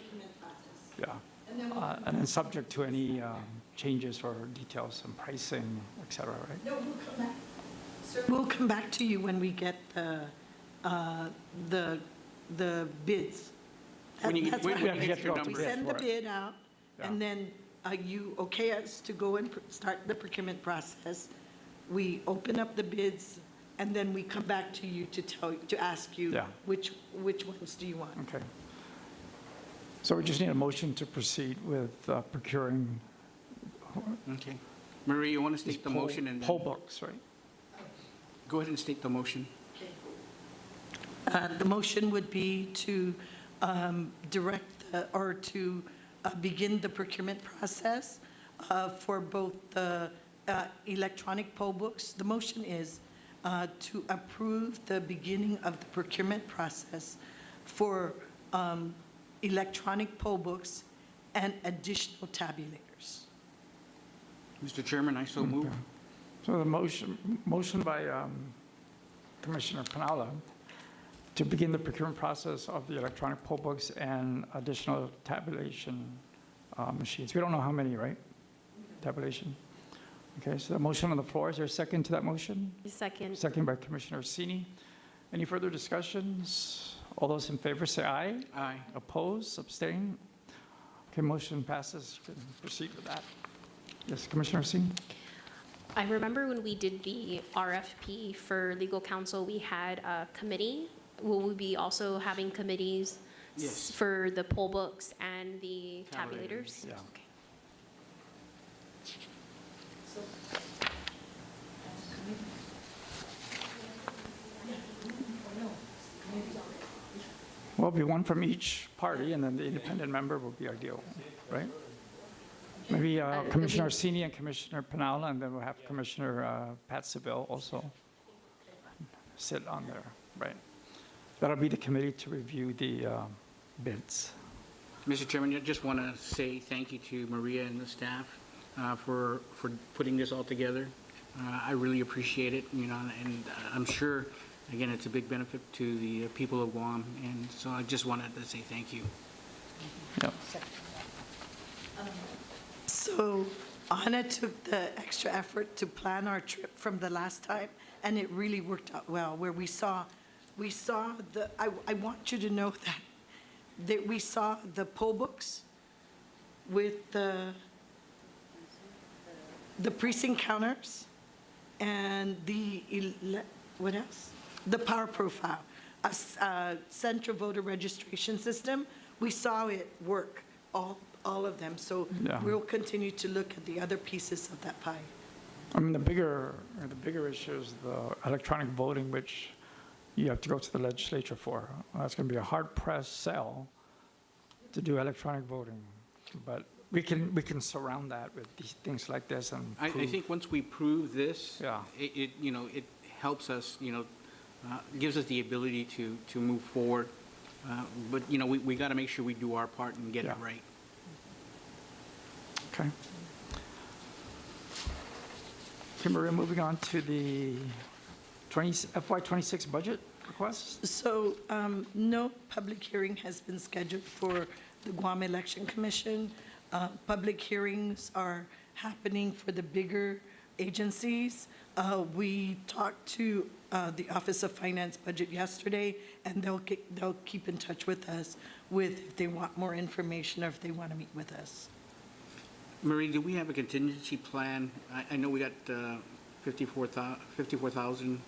Yeah. And then subject to any changes or details and pricing, et cetera, right? No, we'll come back. Sir, we'll come back to you when we get the bids. When you That's when what you have to get get your your We numbers. send the for it. bid out, and Yeah. then you okay us to go and start the procurement process. We open up the bids, and then we come back to you to ask you Yeah. which ones do you want. Okay. So we just need a motion to proceed with procuring Okay. Marie, you want to these state the motion and poll then books, right? go ahead and state the motion. The motion would be to direct or to begin the procurement process for both the electronic poll books. The motion is to approve the beginning of the procurement process for electronic poll books and additional tabulators. Mr. Chairman, I so move. So the motion by Commissioner Pinala to begin the procurement process of the electronic poll books and additional tabulation machines. We don't know how many, right? Tabulation. Okay, so the motion on the floor, is there a second to that motion? Second. Second by Commissioner Orsini. Any further discussions? All those in favor say aye. Aye. Oppose, abstain? Okay, motion passes. You can proceed with that. Yes, Commissioner Orsini? I remember when we did the RFP for legal counsel, we had a committee. Will we be also having committees Yes. for the poll books and the tabulators? Yeah. Okay. Well, it'll be one from each party, and then the independent member will be ideal, right? Maybe Commissioner Orsini and Commissioner Pinala, and then we'll have Commissioner Pat Seville also sit on there, right? That'll be the committee to review the bids. Mr. Chairman, I just want to say thank you to Maria and the staff for putting this all together. I really appreciate it, and I'm sure, again, it's a big benefit to the people of Guam, and so I just wanted to say thank you. Yep. So Anna took the extra effort to plan our trip from the last time, and it really worked out well, where we saw I want you to know that we saw the poll books with the precinct counters and what else? The power profile, a central voter registration system we saw it work, all of them. So Yeah. we'll continue to look at the other pieces of that pie. I mean, the bigger issue is the electronic voting, which you have to go to the legislature for. That's going to be a hard-pressed sell to do electronic voting. But we can surround that with these things like this and I prove- think once we prove this, Yeah. it, you know, it helps us, you know, gives us the ability to move forward. But, you know, we got to make sure we do our part and get it Yeah. right. Okay. Okay, Maria, moving on to the FY26 budget request. So no public hearing has been scheduled for the Guam Election Commission. Public hearings are happening for the bigger agencies. We talked to the Office of Finance Budget yesterday, and they'll keep in touch with us with if they want more information or if they want to meet with us. Marie, do we have a contingency plan? I know we got 54,000,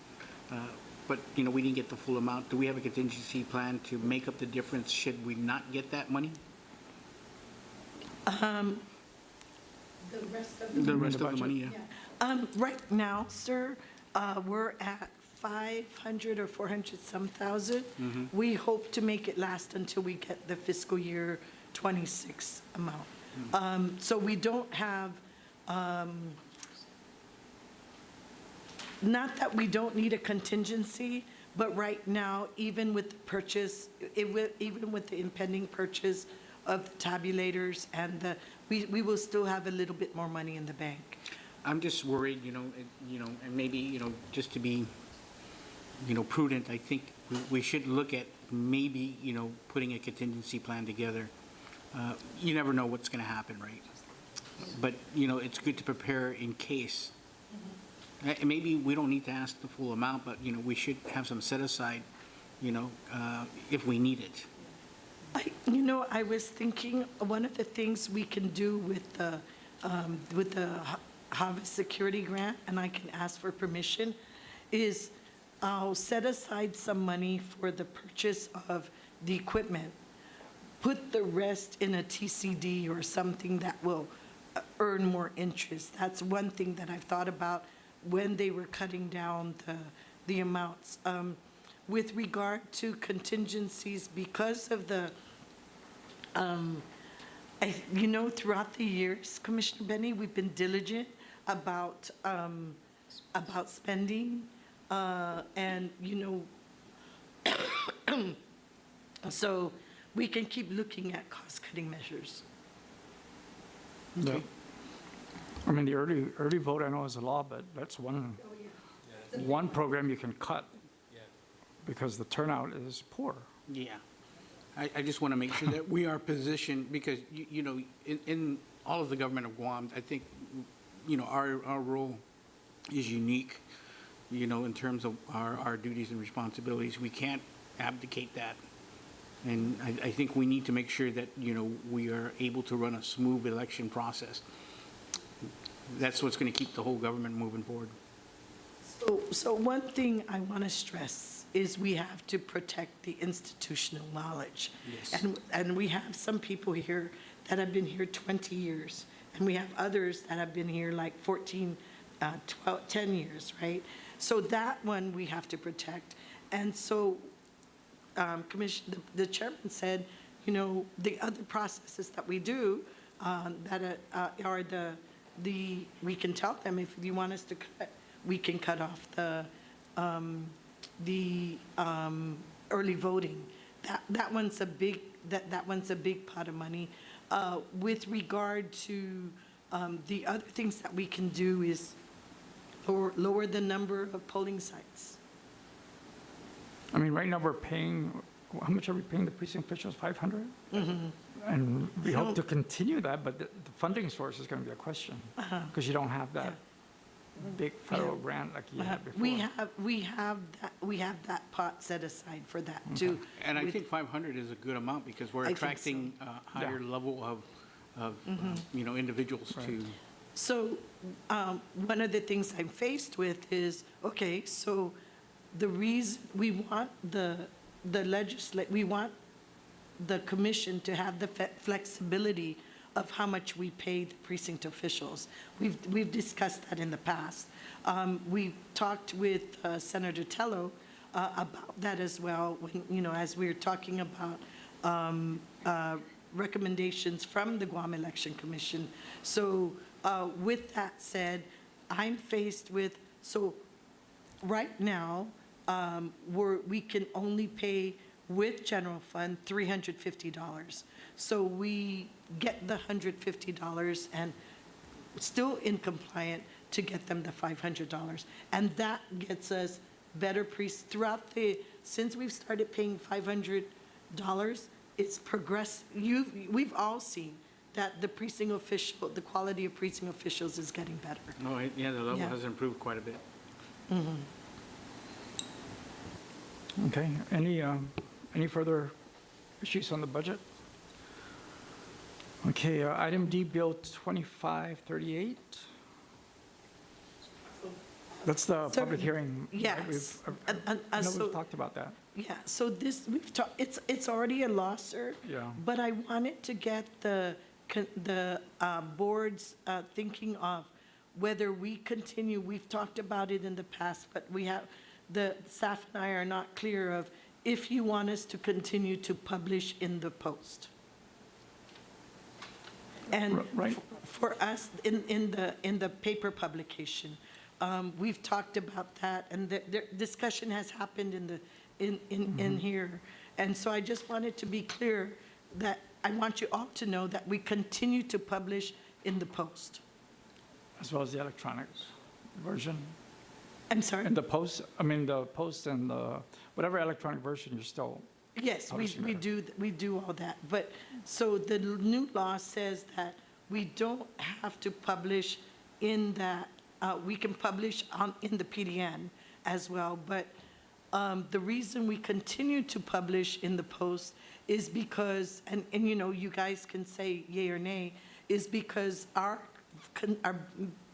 but, you know, we didn't get the full amount. Do we have a contingency plan to make up the difference should we not get that money? The rest of The the, rest of the budget? money, yeah. Right now, sir, we're at 500 or 400 some thousand. We hope to make it last until we get the fiscal year 26 amount. So we don't have, not that we don't need a contingency, but right now, even with the purchase, even with the impending purchase of the tabulators and we will still have a little bit more money in the bank. I'm just worried, you know, and maybe, you know, just to be, you know, prudent, I think we should look at maybe, you know, putting a contingency plan together. You never know what's going to happen, right? But, you know, it's good to prepare in case. Maybe we don't need to ask the full amount, but, you know, we should have some set aside, you know, if we need it. You know, I was thinking, one of the things we can do with the Harvest Security Grant, and I can ask for permission, is I'll set aside some money for the purchase of the equipment, put the rest in a TCD or something that will earn more interest. That's one thing that I've thought about when they were cutting down the amounts. With regard to contingencies, because of the, you know, throughout the years, Commissioner Benny, we've been diligent about spending, and, you know, so we can keep looking at cost-cutting measures. Yeah. I mean, the early vote, I know is a law, but that's one program you can cut because the turnout is poor. Yeah. I just want to make sure that we are positioned, because, you know, in all of the government of Guam, I think, you know, our role is unique, you know, in terms of our duties and responsibilities. We can't abdicate that. And I think we need to make sure that, you know, we are able to run a smooth election process. That's what's going to keep the whole government moving forward. So one thing I want to stress is we have to protect the institutional knowledge. Yes. And we have some people here that have been here 20 years, and we have others that have been here like 14, 12, 10 years, right? So that one we have to protect. And so, the chairman said, you know, the other processes that we do that are we can tell them if you want us to cut, we can cut off the early voting. That one's a big pot of money. With regard to the other things that we can do is lower the number of polling sites. I mean, right now we're paying, how much are we paying the precinct officials? 500? And we hope to continue that, but the funding source is going to be a question because you don't have that big federal grant like you had before. We have that pot set aside for that too. And I with- think 500 is a good amount, because we're I think so. attracting a higher level of you know, individuals to. So one of the things I'm faced with is, okay, so the reason we want we want the commission to have the flexibility of how much we pay the precinct officials. We've discussed that in the past. We talked with Senator Tello about that as well, when, you know, as we were talking about recommendations from the Guam Election Commission. So with that said, I'm faced with, so right now, we can only pay with general fund $350. So we get the $150 and still in compliant to get them the $500. And that gets us better throughout since we've started paying $500, it's progressed. We've all seen that the precinct official, the quality of precinct officials is getting better. Oh, yeah, the level Yeah. has improved quite a bit. Okay, any further issues on the budget? Okay, item D, Bill 2538. That's the Sir, public hearing. right? yes. I know So- we've talked about that. Yeah, so this, we've talked, it's already a law, sir. Yeah. But I wanted to get the board's thinking of whether we continue, we've talked about it in the past, but the staff and I are not clear of if you want us to continue to publish in the Post. And Right. for us, in the paper publication, we've talked about that, and the discussion has happened in here. And so I just wanted to be clear that I want you all to know that we continue to publish in the Post. As well as the electronic version. I'm sorry? And the Post, the Post and the, whatever electronic version, you're still, Yes, publishing we do all that. But, so the new law says that we don't have to publish in that, we can publish in the PDN as well. But the reason we continue to publish in the Post is because, and you know, you guys can say yay or nay, is because our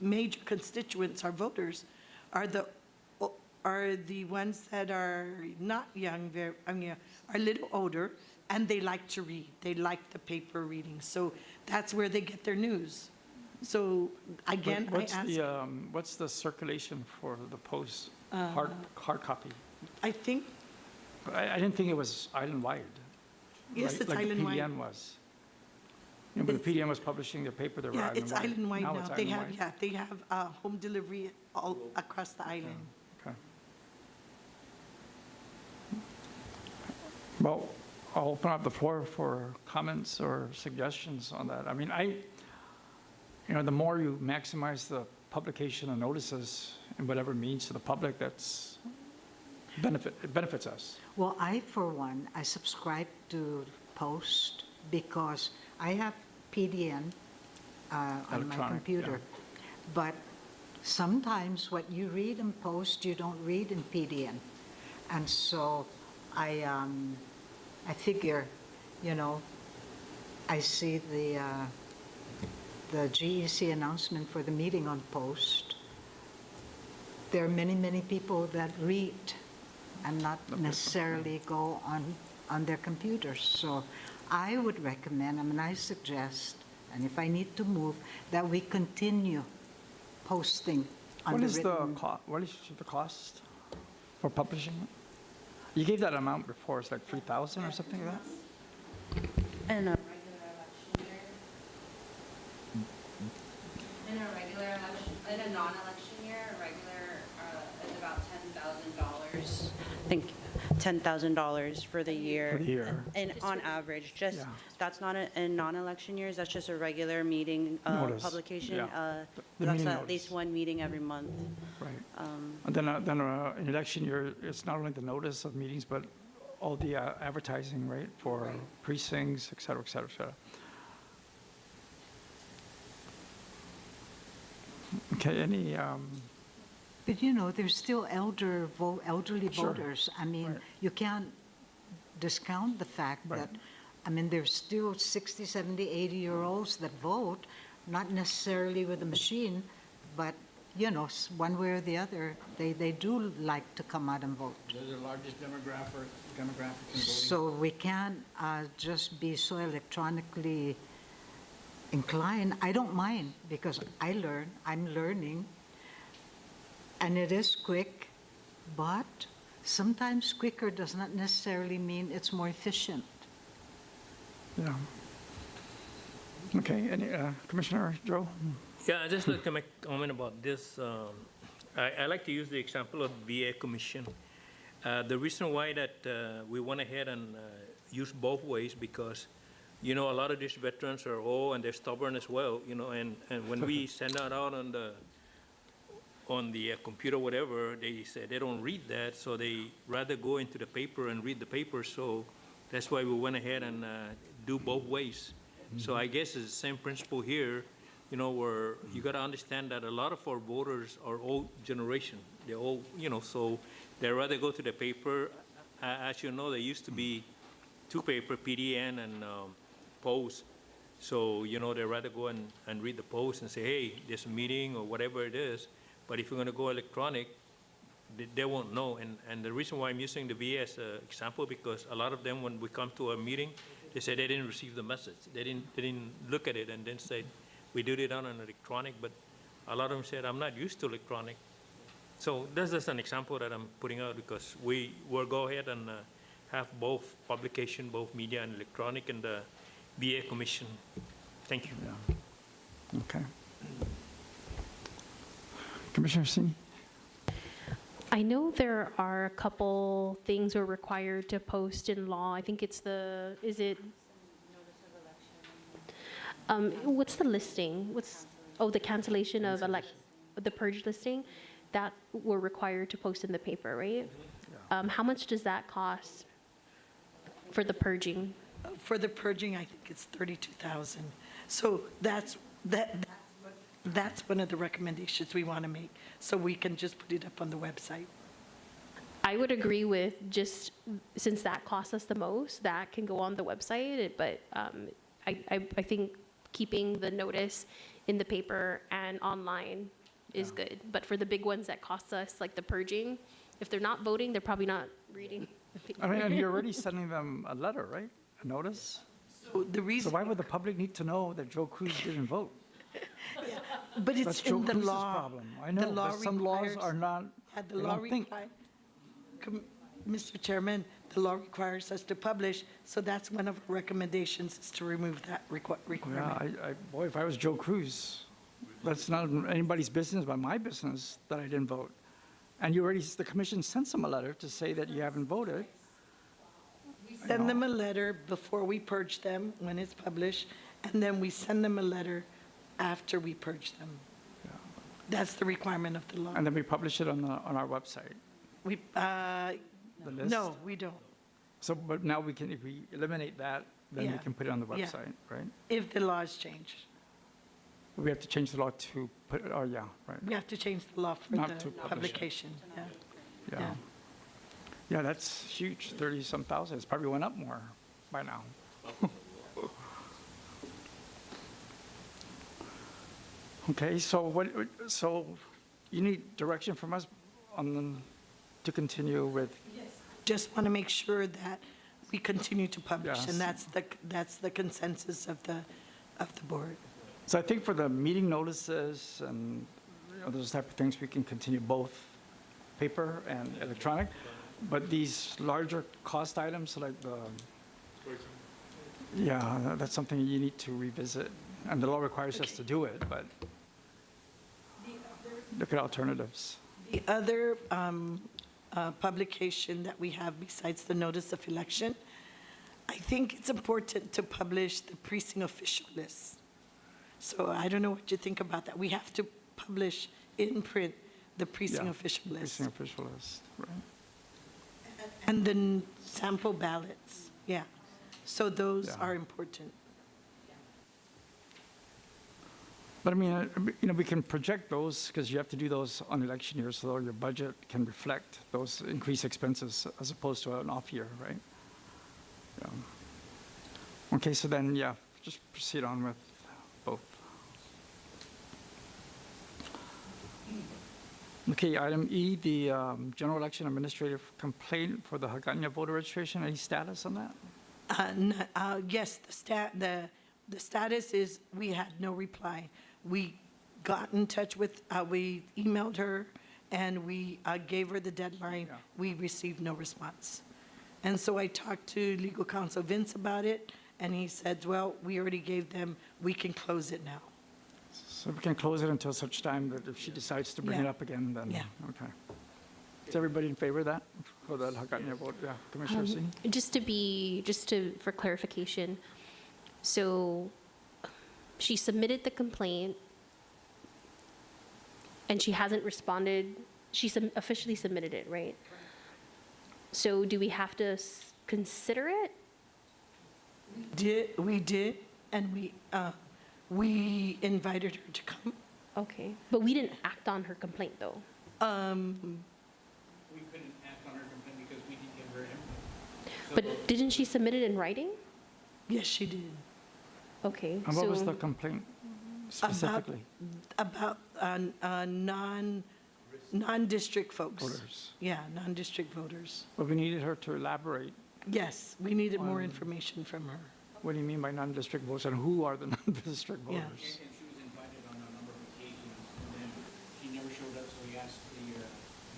major constituents, our voters, are the ones that are not young, are a little older, and they like to read. They like the paper reading. So that's where they get their news. So again, I ask, what's the circulation for the Post hard copy? I think, I didn't think it was island-wide. yes, right? it's Like the island-wide. PDN was. You know, but the PDN was publishing their paper, they were Yeah, island-wide. it's island-wide now. it's They have, island-wide. they have home delivery all across the island. Okay. Well, I'll open up the floor for comments or suggestions on that. I mean, the more you maximize the publication of notices in whatever means to the public, that's it benefits us. Well, for one, I subscribe to Post because I have PDN on my Electronic, computer. yeah. But sometimes what you read in Post, you don't read in PDN. And so I figure, I see the GEC announcement for the meeting on Post. There are many, many people that read and not necessarily go on their computers. So I would recommend, I suggest, and if I need to move, that we continue posting on What the is written. what is the cost for publishing it? You gave that amount before, it's like 3,000 or something like that? In a regular election, in a non-election year, a regular is about $10,000. I think $10,000 for the year. For the year. And on average, Yeah. that's not in non-election years, that's just a regular meeting Notice, publication. yeah. The That's meeting at least notice. one meeting every month. Right. And then in election year, it's not only the notice of meetings, but all the advertising, right, for precincts, et cetera, et cetera, et cetera. Okay, any, But there's still elderly Sure. voters. Right. You can't discount the fact Right. that, there's still 60, 70, 80-year-olds that vote, not necessarily with a machine, but one way or the other, they do like to come out and vote. They're the largest demographic in voting. So we can't just be so electronically inclined. I don't mind because I'm learning, and it is quick, but sometimes quicker does not necessarily mean it's more efficient. Yeah. Okay, any, Commissioner Joe? Yeah, I just like to make a comment about this. I like to use the example of VA Commission. The reason why that we went ahead and used both ways because, a lot of these veterans are old and they're stubborn as well, and when we send that out on the computer, whatever, they say they don't read that, so they rather go into the paper and read the paper. So that's why we went ahead and do both ways. So I guess it's the same principle here, where you got to understand that a lot of our voters are old generation. They're old, so they rather go to the paper. As you know, there used to be two paper, PDN and Post. So, they rather go and read the Post and say, hey, there's a meeting or whatever it is. But if you're going to go electronic, they won't know. And the reason why I'm using the VA as an example, because a lot of them, when we come to a meeting, they say they didn't receive the message. They didn't look at it and then say, we did it on an electronic, but a lot of them said, I'm not used to electronic. So that's just an example that I'm putting out because we will go ahead and have both publication, both media and electronic in the VA Commission. Thank you. Yeah. Okay. Commissioner Singh? I know there are a couple things we're required to post in law. I think it's what's the listing? The cancellation of the purge listing? That we're required to post in the paper, right? How much does that cost for the purging? For the purging, I think it's 32,000. So that's one of the recommendations we want to make, so we can just put it up on the website. I would agree with just, since that costs us the most, that can go on the website, but I think keeping the notice in the paper and online is good. But for the big ones that cost us, like the purging, if they're not voting, they're probably not reading the paper. I mean, and you're already sending them a letter, right? A notice? So the So reason, why would the public need to know that Joe Cruz didn't vote? but That's it's Joe in the Cruz's law. problem. I The know, law but some laws requires- are not, The I law don't think. Mr. Chairman, the law requires us to publish, so that's one of our recommendations, is to remove that requirement. Yeah, boy, if I was Joe Cruz, that's not anybody's business but my business that I didn't vote. And the commission sent them a letter to say that you haven't voted. Send them a letter before we purge them, when it's published, and then we send them a letter after we purge them. That's the requirement of the law. And then we publish it on our website, We, the list. no, we don't. So, but now we can, if we eliminate that, then we Yeah. can put it on the Yeah. website, right? If the laws change. We have to change the law to put, oh, yeah, right, We have to change the law for Not the to publish it. publication, yeah. yeah. Yeah, that's huge, 30-some thousand. It's probably went up more by now. Okay, so you need direction from us to continue with, Just want to make sure that we continue to publish, Yes. and that's the consensus of the board. so I think for the meeting notices and those type of things, we can continue both paper and electronic. But these larger cost items like that's something you need to revisit. And the law requires us to do it, but look at alternatives. The other publication that we have besides the notice of election, I think it's important to publish the precinct official list. So I don't know what you think about that. We have to publish in print the precinct Yeah, official list. Precinct official list, right. And then sample ballots, yeah. So those Yeah. are important. But I mean, we can project those because you have to do those on election year, so your budget can reflect those increased expenses as opposed to an off year, right? Yeah. Okay, so then, just proceed on with both. Okay, item E, the general election administrative complaint for the Hagåtña voter registration. Any status on that? Yes, the status is, we had no reply. We got in touch with, we emailed her, and we gave her the deadline. Yeah. We received no response. And so I talked to legal counsel Vince about it, and he said, well, we already gave them, we can close it now. So we can close it until such time that if she decides to bring it Yeah. up again, then, Yeah. okay. Is everybody in favor of that, for the Hagåtña vote? Yeah, Commissioner Sini? For clarification, so she submitted the complaint and she hasn't responded. She officially submitted it, right? So do we have to consider it? We did, and we invited her to come. Okay, but we didn't act on her complaint, though. We couldn't act on her complaint because we didn't give her input. But didn't she submit it in writing? Yes, she did. Okay, And what was so the complaint specifically? About non-district folks. Voters. Yeah, non-district voters. But we needed her to elaborate. Yes, we needed more information from her. What do you mean by non-district voters, and who are the non-district Yeah. voters? And she was invited on a number of occasions, and then she never showed up, so we asked the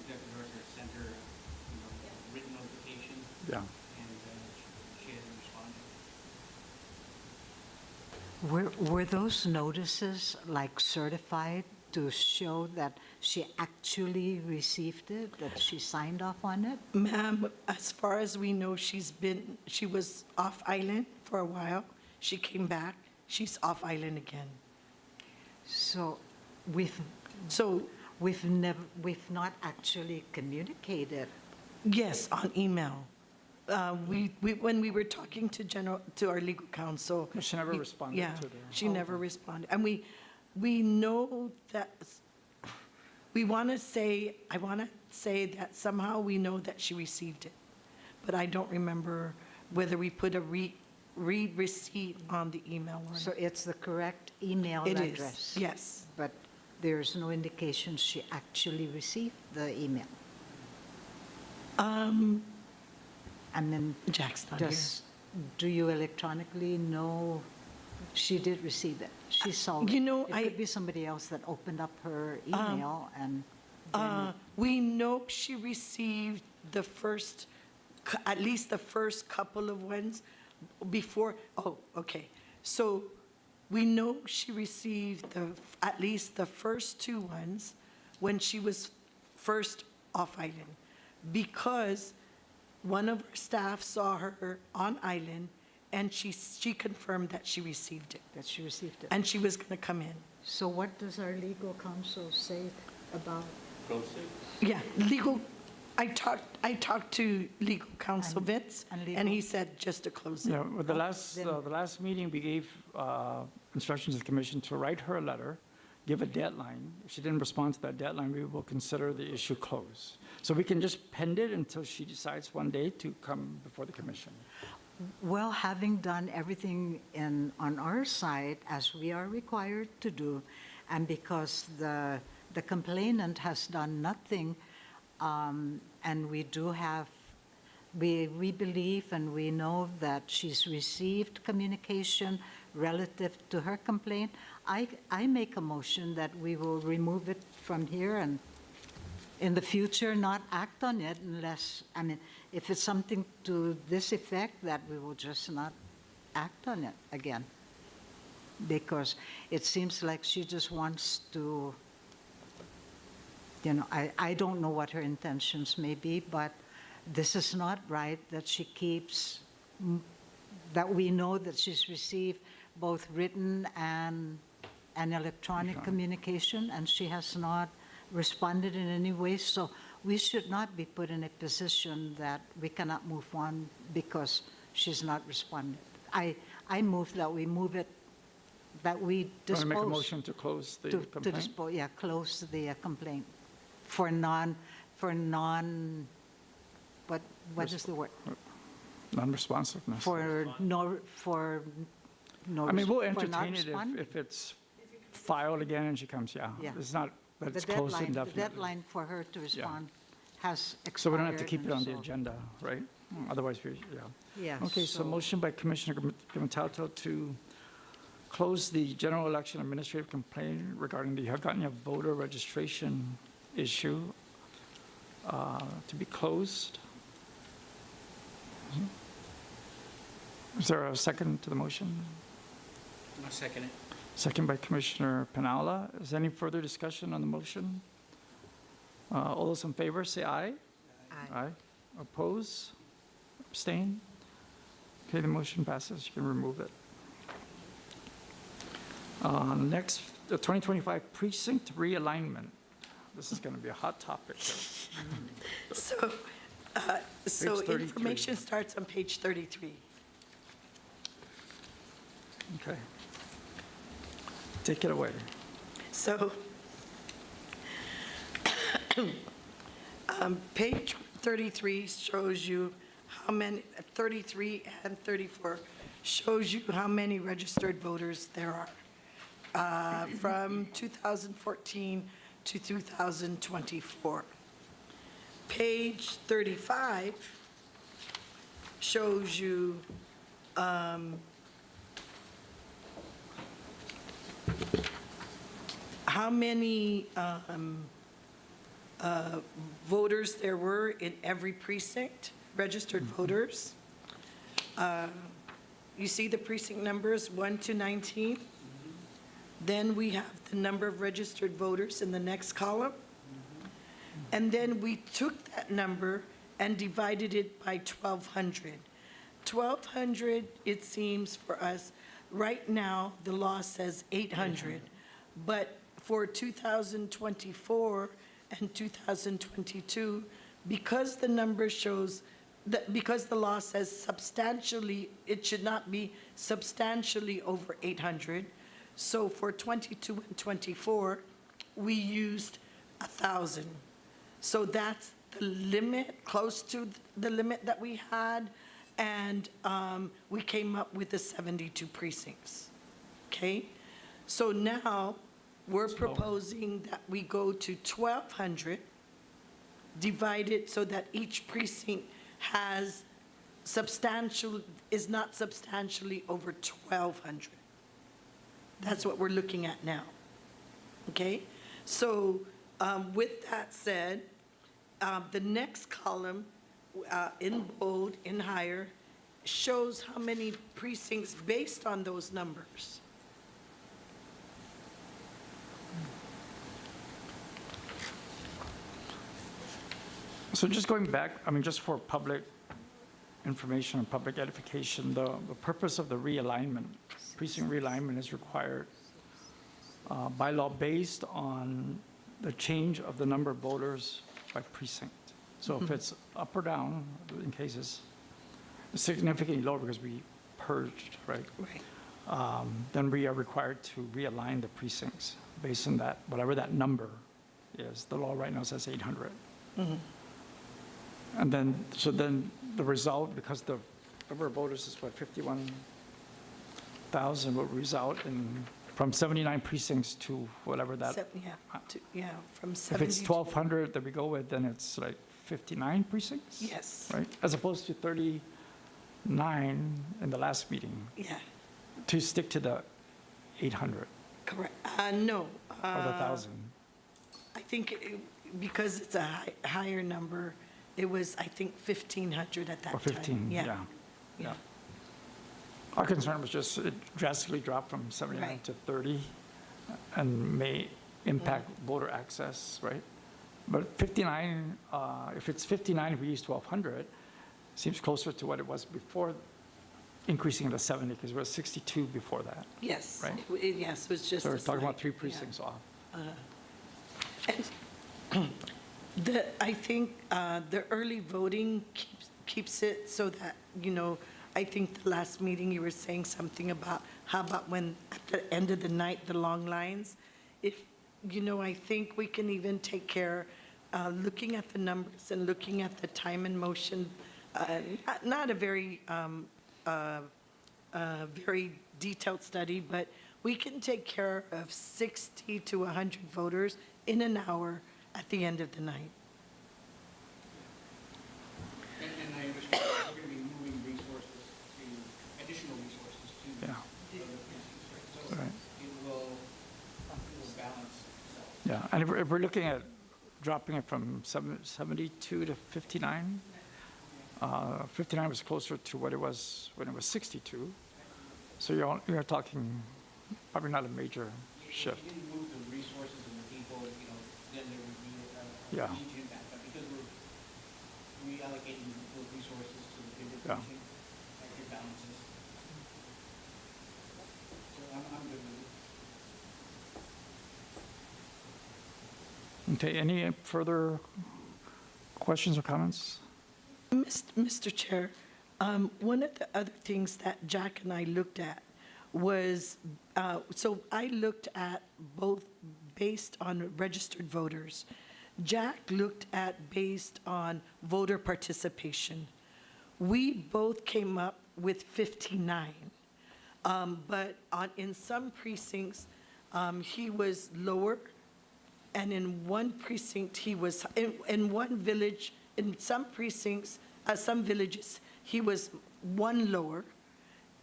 executive director to send her, written notification, Yeah. and she hasn't responded. Were those notices like certified to show that she actually received it, that she signed off on it? Ma'am, as far as we know, she was off island for a while. She came back. She's off island again. So So, we've not actually communicated. yes, on email. When we were talking to our legal counsel. But she never responded Yeah, to the- she never responded. And we know that, I want to say that somehow we know that she received it. But I don't remember whether we put a read receipt on the email or So not. it's the correct email It address? is, yes. But there's no indication she actually received the email? I mean, Jack's not here. do you electronically know she did receive it? She saw it. You know, It I- could be somebody else that opened up her email and then We know she received at least the first couple of ones before, okay. So we know she received at least the first two ones when she was first off island, because one of our staff saw her on island, and she confirmed that she received it, that she received it. and she was going to come in. So what does our legal counsel say about? Yeah, I talked to legal counsel And- Vince, and and he legal- said just to close it. Yeah, with the last meeting, we gave instructions to the commission to write her a letter, give a deadline. If she didn't respond to that deadline, we will consider the issue closed. So we can just pend it until she decides one day to come before the commission. Well, having done everything on our side, as we are required to do, and because the complainant has done nothing, and we do have, we believe and we know that she's received communication relative to her complaint, I make a motion that we will remove it from here and in the future not act on it unless, I mean, if it's something to this effect, that we will just not act on it again. Because it seems like she just wants to, I don't know what her intentions may be, but this is not right that she keeps, that we know that she's received both written and electronic communication, and she has not responded in any way. So we should not be put in a position that we cannot move on because she's not responded. I move that we move it, that we Want dispose. to make a motion to close the To complaint? dispose, yeah, close the complaint for what is the word? Non-responsiveness. For no I mean, we'll for not entertain it responding? if it's filed again and she comes, yeah. Yeah. It's not But The it's closed deadline, the indefinitely. deadline for her to respond has expired. So we don't have to keep it and on the so- agenda, right? Otherwise, yeah. Yes. Okay, so motion by Commissioner Pimentel to close the general election administrative complaint regarding the Hagåtña voter registration issue to be closed. Is there a second to the motion? I'll second it. Second by Commissioner Penala. Is there any further discussion on the motion? All those in favor, say aye. Aye. Oppose? Abstain? Okay, the motion passes. You can remove it. Next, the 2025 precinct realignment. This is going to be a hot topic here. So, Page 33. information starts on page 33. Okay. Take it away. So, page 33 shows you how many, 33 and 34 shows you how many registered voters there are from 2014 to 2024. Page 35 shows you how many voters there were in every precinct, registered voters. You see the precinct numbers, 1 to 19? Then we have the number of registered voters in the next column. And then we took that number and divided it by 1,200. 1,200, it seems for us, right now, the law says 800. But for 2024 and 2022, because the number shows, that because the law says substantially, it should not be substantially over 800. So for 22 and 24, we used 1,000. So that's the limit, close to the limit that we had, and we came up with the 72 precincts, okay? So now, we're proposing that we go to 1,200, divide it so that each precinct has substantial, is not substantially over 1,200. That's what we're looking at now, okay? So with that said, the next column in bold, in higher, shows how many precincts based on those numbers. So just going back, I mean, just for public information and public edification, the purpose of the realignment, precinct realignment is required by law based on the change of the number of voters by precinct. So if it's up or down, in cases, significantly lower because we purged, right? Right. Then we are required to realign the precincts based on that, whatever that number is. The law right now says 800. And then, so then the result, because the number of voters is what, 51,000, will result in, from 79 precincts to whatever that. Yeah, from If 70. it's 1,200 that we go with, then it's like 59 precincts? Yes. Right? As opposed to 39 in the last meeting, Yeah, to stick to the 800 correct. No. or the 1,000. I think because it's a higher number, it was, I think, 1,500 at that time. Or 15, yeah. Yeah. Our concern was just it drastically dropped from 79 Right. to 30 and may impact voter access, right? But 59, if it's 59, if we use 1,200, seems closer to what it was before increasing to 70, because it was 62 before that. Yes. Right. Yes, it was just. So we're a talking about slight- 3 yeah. precincts off. I think the early voting keeps it so that, I think the last meeting you were saying something about, how about when, at the end of the night, the long lines? If, I think we can even take care, looking at the numbers and looking at the time and motion, not a very, very detailed study, but we can take care of 60 to 100 voters in an hour at the end of the night. And I understand we're going to be moving resources to, additional resources to Yeah. other precincts, right? So Right. it will balance itself. Yeah, and if we're looking at dropping it from 72 to 59, 59 was closer to what it was when it was 62. So you're talking probably not a major shift. If you didn't move the resources and the people, then there would be a Yeah. huge impact. But because we're reallocating those resources to the bigger Yeah. precinct, it balances. So I'm good with it. Okay, any further questions or comments? Mr. Chair, one of the other things that Jack and I looked at was, so I looked at both based on registered voters. Jack looked at based on voter participation. We both came up with 59. But in some precincts, he was lower, and in one precinct, he was, in one village, in some precincts, some villages, he was one lower,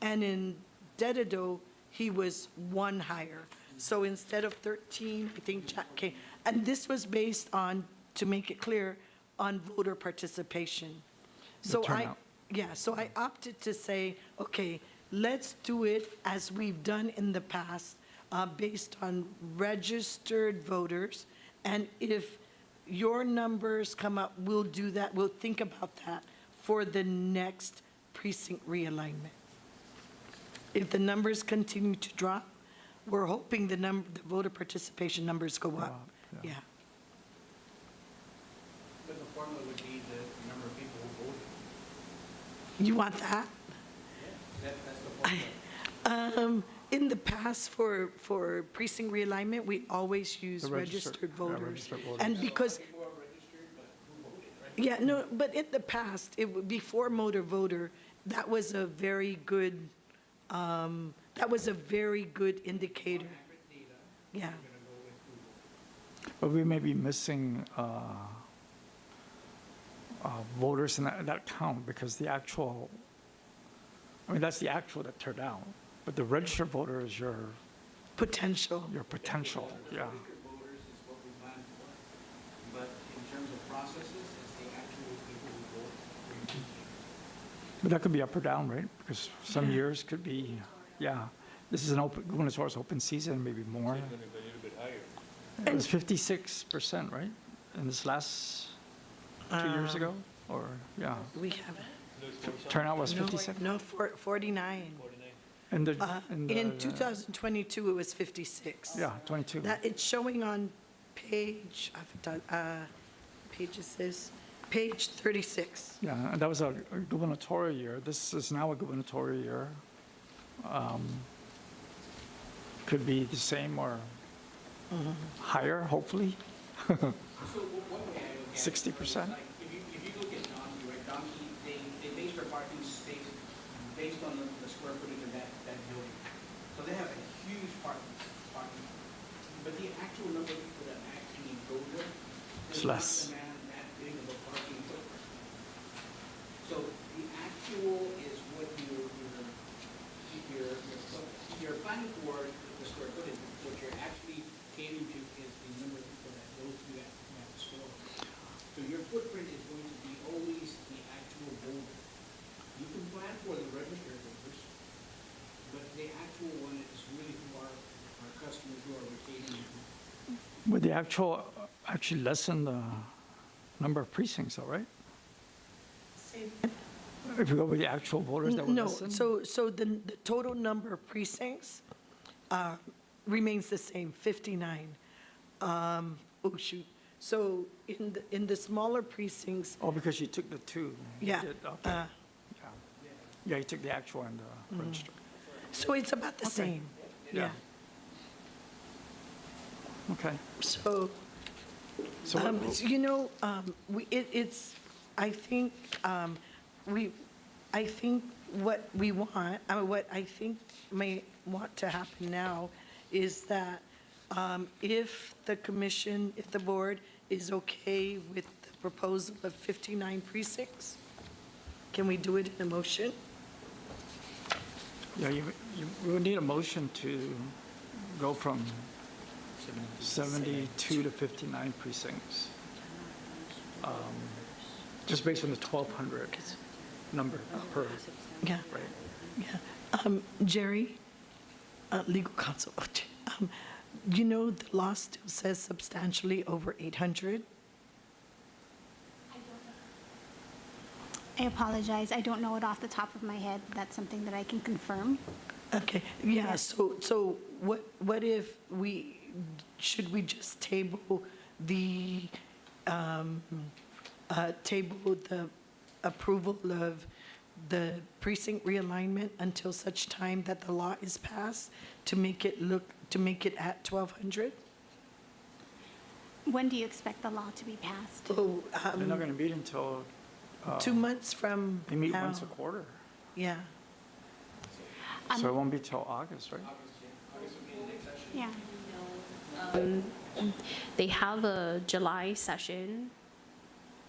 and in Dededo, he was one higher. So instead of 13, I think Jack came, and this was based on, to make it clear, on voter participation. So turnout. so I opted to say, okay, let's do it as we've done in the past, based on registered voters. And if your numbers come up, we'll do that, we'll think about that for the next precinct realignment. If the numbers continue to drop, we're hoping the voter participation numbers go up. yeah. Yeah. But the formula would be the number of people who voted. You want that? That's the formula. In the past, for precinct realignment, we always use The registered voters. registered voters. And because, People are registered, but who voted, right? yeah, no, but in the past, before motor voter, that was a very good, indicator. Yeah. But we may be missing voters in that count, because the actual, that's the actual that turned out. But the registered voter is your Potential. potential, yeah. Registered voters is what we plan for, but in terms of processes, it's the actual people who vote. But that could be up or down, right? Because some years could be, yeah. This is an open, going as far as open season, maybe more. It was 56%, right? In this last 2 years ago? Or, yeah. We have it. Turnout was No, 56? No, 49. In the, In 2022, it was 56. yeah, 22. That, it's showing on page, page is this, page 36. Yeah, and that was a gubernatorial year. This is now a gubernatorial year. Could be the same or higher, hopefully. So one way I look at it. 60%? Like, if you look at Donkey, right, Donkey, they base their parking space based on the square footage of that building. So they have a huge parking. But the actual number of people that actually go there It's does not less. demand that big of a parking footprint. So the actual is what you're planning for the square footage. What you're actually catering to is the number of people that go through that store. So your footprint is going to be always the actual voter. You can plan for the registered voters, but the actual one is really who are our customers who are retaining. Would the actual actually lessen the number of precincts, all right? If you go with the actual voters, that would No, lessen? so the total number of precincts remains the same, 59. Oh, shoot. So in the smaller precincts, Oh, because you took the two. You yeah. did, okay. Yeah. Yeah, you took the actual and the registered. So it's about the Okay. same. Yeah. Okay. So, So what- it's, I think, I think what we want, what I think may want to happen now is that If the commission, if the board is okay with the proposal of 59 precincts, can we do it in a motion? Yeah, we would need a motion to go from 72 to 59 precincts. Just based on the 1,200 number per, Yeah, right? yeah. Jerry, legal counsel, you know, the law still says substantially over 800? I apologize, I don't know it off the top of my head. That's something that I can confirm. Okay, yeah, so what if should we just table the approval of the precinct realignment until such time that the law is passed to make it at 1,200? When do you expect the law to be passed? Oh, They're not going to meet until, 2 months from they meet now. once a quarter. Yeah, So it won't be till August, right? Yeah. They have a July session,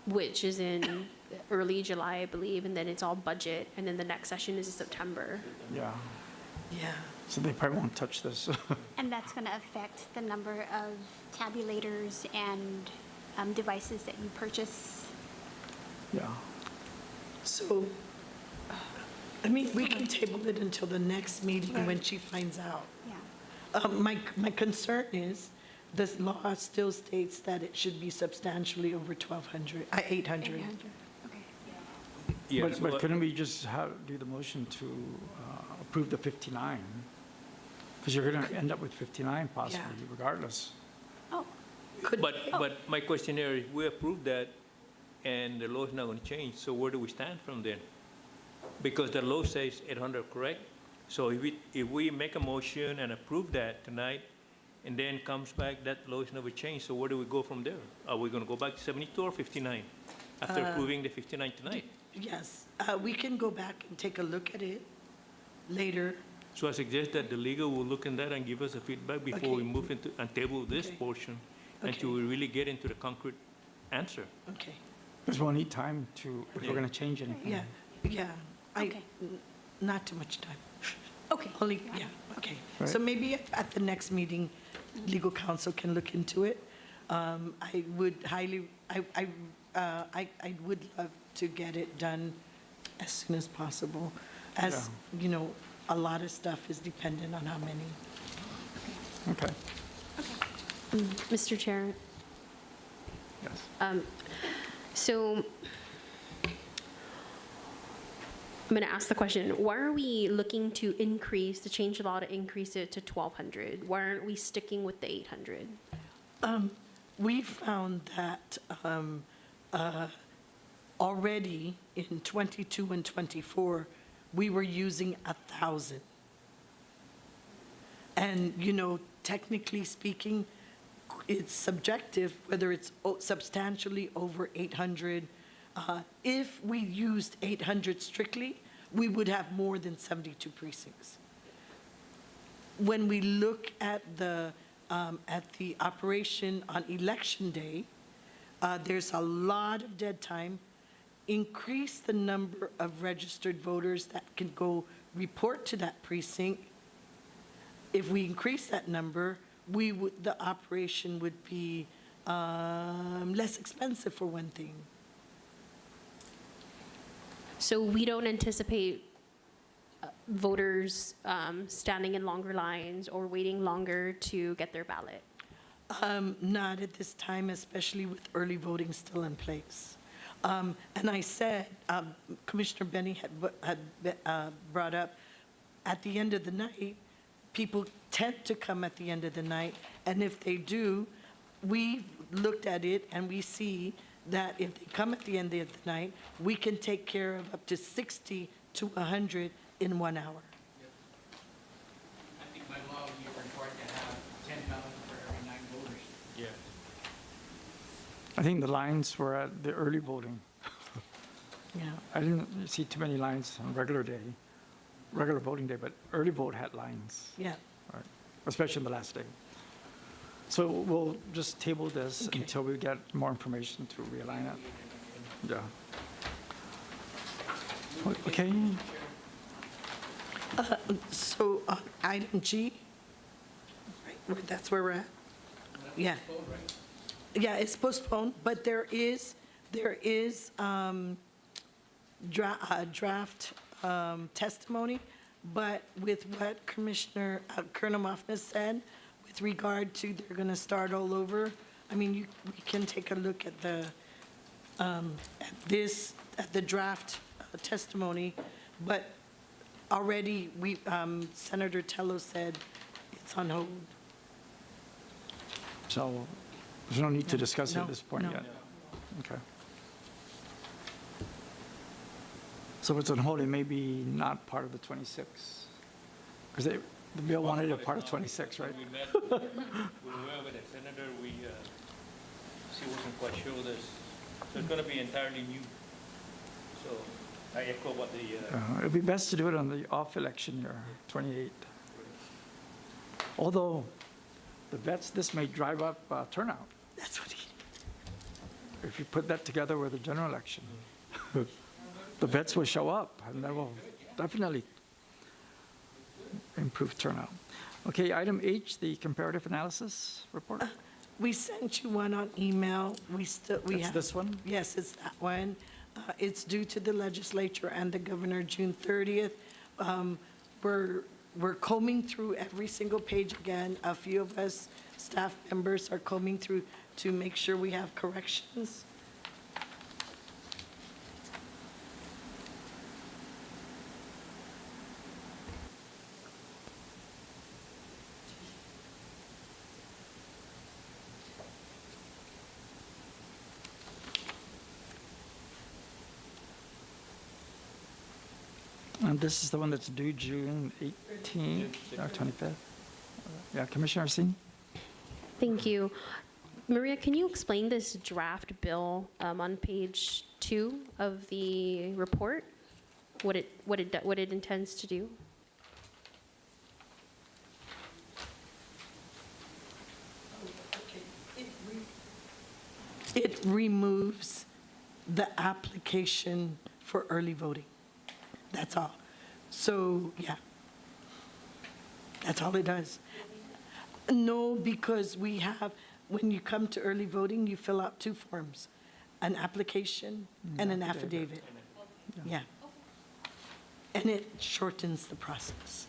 which is in early July, I believe, and then it's all budget, and then the next session is in September. Yeah. yeah. So they probably won't touch this. And that's going to affect the number of tabulators and devices that you purchase. Yeah. So, I mean, we can table it until the next meeting when she finds out. Yeah. My concern is, this law still states that it should be substantially over 1,200, 800. 800. Okay. Yes, But couldn't we just do the motion to approve the 59? Because you're going to end up with 59 possibly Yeah. regardless. Oh, But my question here is, we approve that, and the law is not going to change, so where do we stand from then? Because the law says 800, correct? So if we make a motion and approve that tonight, and then comes back, that law is never changed, so where do we go from there? Are we going to go back to 72 or 59 after approving the 59 tonight? Yes, we can go back and take a look at it later. So I suggest that the legal will look in that and give us a feedback before we Okay. move into, and table this Okay. portion, Okay. until we really get into the concrete answer. Okay, Because we'll need time to, if Yeah. we're going to change anything. yeah, yeah. Okay. Not too much time. okay. Only, yeah, okay. Right. So maybe at the next meeting, legal counsel can look into it. I would highly, I would love to get it done as soon as possible. As, you know, a lot of stuff is dependent on how many. Okay, Mr. Chair, yes. so I'm going to ask the question, why are we looking to change the law to increase it to 1,200? Why aren't we sticking with the 800? We found that already in '22 and '24, we were using 1,000. And, you know, technically speaking, it's subjective whether it's substantially over 800. If we used 800 strictly, we would have more than 72 precincts. When we look at the operation on election day, there's a lot of dead time. Increase the number of registered voters that can go report to that precinct. If we increase that number, the operation would be less expensive for one thing. So we don't anticipate voters standing in longer lines or waiting longer to get their ballot? Not at this time, especially with early voting still in place. And I said, Commissioner Benny had brought up, at the end of the night, people tend to come at the end of the night, and if they do, we looked at it and we see that if they come at the end of the night, we can take care of up to 60 to 100 in 1 hour. I think by law, you're required to have 10 ballots for every 9 voters. Yeah. I think the lines were at the early voting. Yeah. I didn't see too many lines on regular voting day, but early vote had lines, Yeah. right? Especially on the last day. So we'll just table this until we get more information to realign it. Yeah. Okay, So on item G, right, that's where we're at? Yeah. Yeah, it's postponed, but there is draft testimony, but with what Commissioner Colonel Moffett said, with regard to they're going to start all over, I mean, we can take a look at the draft testimony, but already Senator Tello said it's on hold. so there's no need to discuss it No, at this point no. yet. Okay. So it's on hold, it may be not part of the 26, because the bill wanted it part of 26, right? When we met, we were with the senator, she wasn't quite sure this. So it's going to be entirely new. So I echo what the, It'd be best to do it on the off-election year, 28. Although, the vets, this may drive up turnout, That's what if you put that together with the general election. The vets will show up, and that will definitely improve turnout. Okay, item H, the comparative analysis report. we sent you one on email. We That's have. this one? Yes, it's that one. It's due to the legislature and the governor June 30th. We're combing through every single page again. A few of us, staff members, are combing through to make sure we have corrections. And this is the one that's due June 18th or 25th. Yeah, Commissioner Arsini? Thank you. Maria, can you explain this draft bill on page 2 of the report? What it intends to do? It removes the application for early voting. That's all. So, yeah. That's all it does. No, because we have, when you come to early voting, you fill out 2 forms, an application and an affidavit. Yeah. And it shortens the process.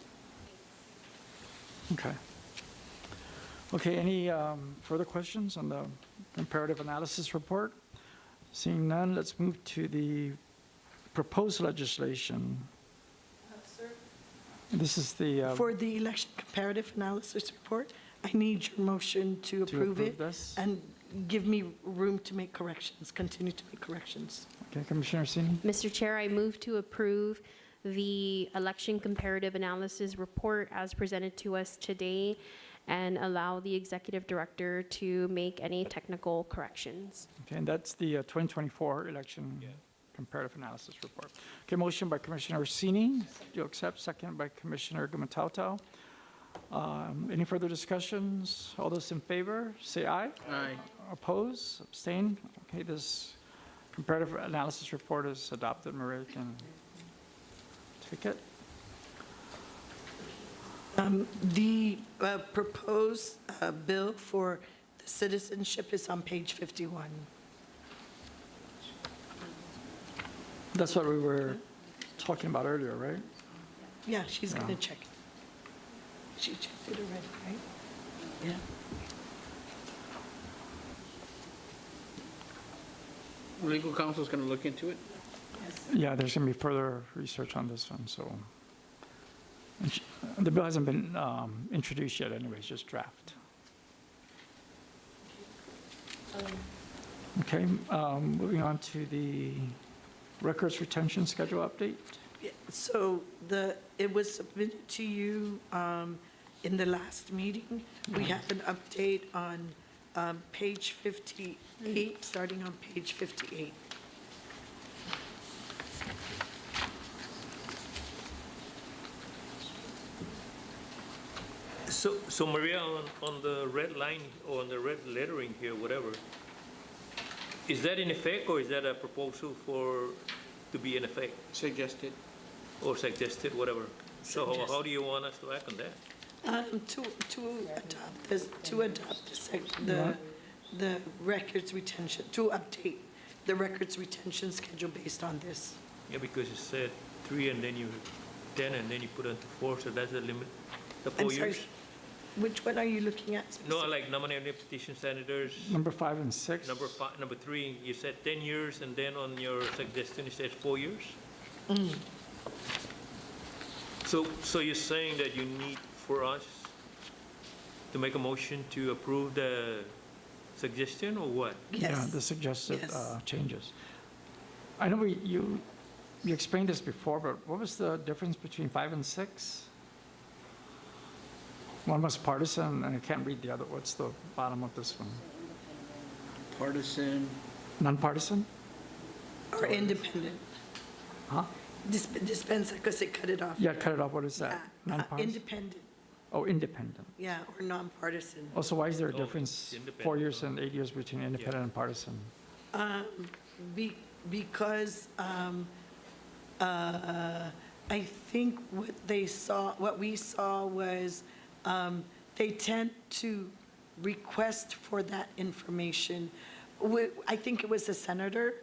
Okay. Okay, any further questions on the comparative analysis report? Seeing none, let's move to the proposed legislation. This is the, For the election comparative analysis report, I need your motion to approve it. this? And give me room to make corrections, continue to make corrections. Okay, Commissioner Arsini? Mr. Chair, I move to approve the election comparative analysis report as presented to us today and allow the executive director to make any technical corrections. Okay, and that's the 2024 election comparative analysis report. Okay, motion by Commissioner Orsini. Do you accept? Second by Commissioner Gumatao. Any further discussions? All those in favor, say aye. Aye. Oppose, abstain? Okay, this comparative analysis report is adopted. Maria can take it. The proposed bill for the citizenship is on page 51. That's what we were talking about earlier, right? Yeah, she's going to Yeah. check it. She checked it already, right? Yeah. Legal counsel's going to look into it? Yeah, there's going to be further research on this one, so. And the bill hasn't been introduced yet anyway, it's just draft. Okay, moving on to the records retention schedule update. Yeah, so it was submitted to you in the last meeting. We have an update on page 58, starting on page 58. So Maria, on the red line, or on the red lettering here, whatever, is that in effect, or is that a proposal to be in effect, Suggested. or suggested, whatever? So how do you want us to act on that? To adopt the records retention, to update the records retention schedule based on this. Yeah, because it said 3 and then 10 and then you put on to 4, so that's the limit, the I'm 4 sorry, years? which one are you looking at? No, like nominating petition senators, Number 5 and 6. number 3, you said 10 years, and then on your suggestion, it says 4 years? So you're saying that you need for us to make a motion to approve the suggestion, or what? Yeah, Yes. the suggested Yes. changes. I know you explained this before, but what was the difference between 5 and 6? One was partisan, and I can't read the other. What's the bottom of this one? Partisan. Nonpartisan? Or independent? Huh? Dispensa, because they cut it off. Yeah, cut it off. What is that? Yeah, Nonpartisan? independent, Oh, independent. yeah, or nonpartisan. Also, why is there a Oh, difference, independent. 4 years and 8 years between independent and partisan? Because I think what we saw was they tend to request for that information. I think it was a senator,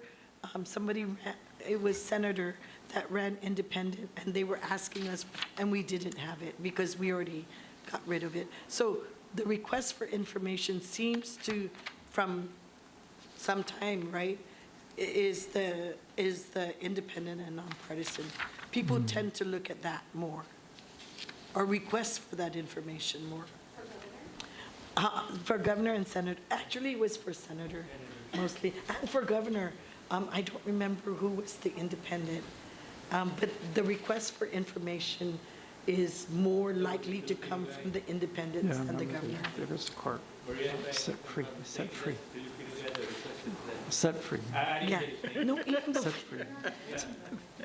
it was senator that ran independent, and they were asking us, and we didn't have it because we already got rid of it. So the request for information seems to, from some time, right, is the independent and nonpartisan. People tend to look at that more, or request for that information more. For governor and senator, actually it was for senator mostly, and for governor, I don't remember who was the independent, but the request for information is more likely to come from the independents Yeah, than the no, governor. it was court. Set free, set free. Set free, Yeah, no, even set before, free.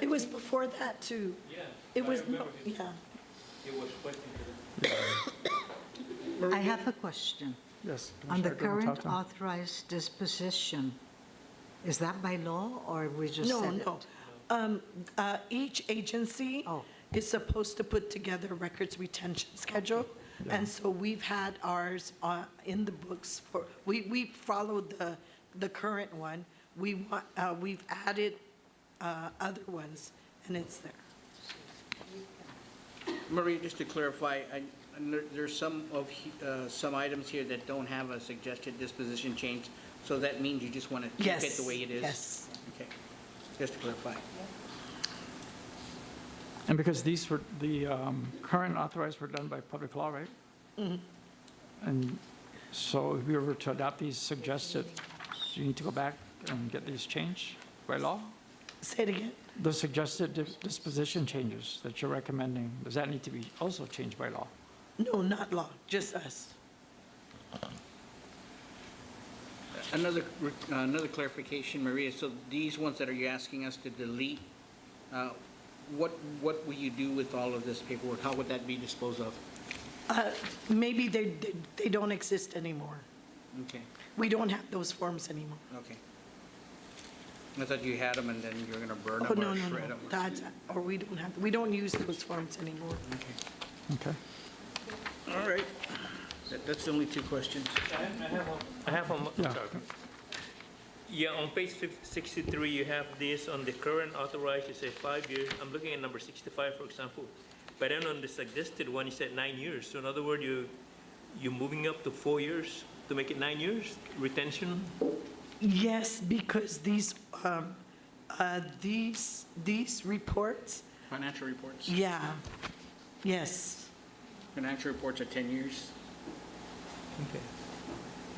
it was before that too. It was, yeah. I have a question. Yes. On the Commissioner current Gumataota. authorized disposition, is that by law or we just No, said it? no. Each agency Oh. is supposed to put together a records retention schedule. And so we've had ours in the books for, we followed the current one. We've added other ones, and it's there. Maria, just to clarify, there's some items here that don't have a suggested disposition change, so that means you just want to keep it Yes, the way it is? yes. Okay, just to clarify. And because these were, the current authorized were done by public law, right? And so if we were to adopt these suggested, you need to go back and get these changed by law? Say it again. The suggested disposition changes that you're recommending, does that need to be also changed by law? No, not law, just us. Another clarification, Maria, so these ones that are you asking us to delete, what will you do with all of this paperwork? How would that be disposed of? Maybe they don't exist anymore. Okay, We don't have those forms anymore. okay. I thought you had them and then you're going to burn Oh, them no, or no, shred no. them. Or we don't use those forms anymore. Okay. All right. That's the only two questions. I have a, Yeah. sorry. Yeah, on page 63, you have this on the current authorized, you say 5 years. I'm looking at number 65, for example. But then on the suggested one, you said 9 years. So in other words, you're moving up to 4 years to make it 9 years retention? Yes, because these reports, Financial reports. yeah, yes. Financial reports are 10 years. Okay.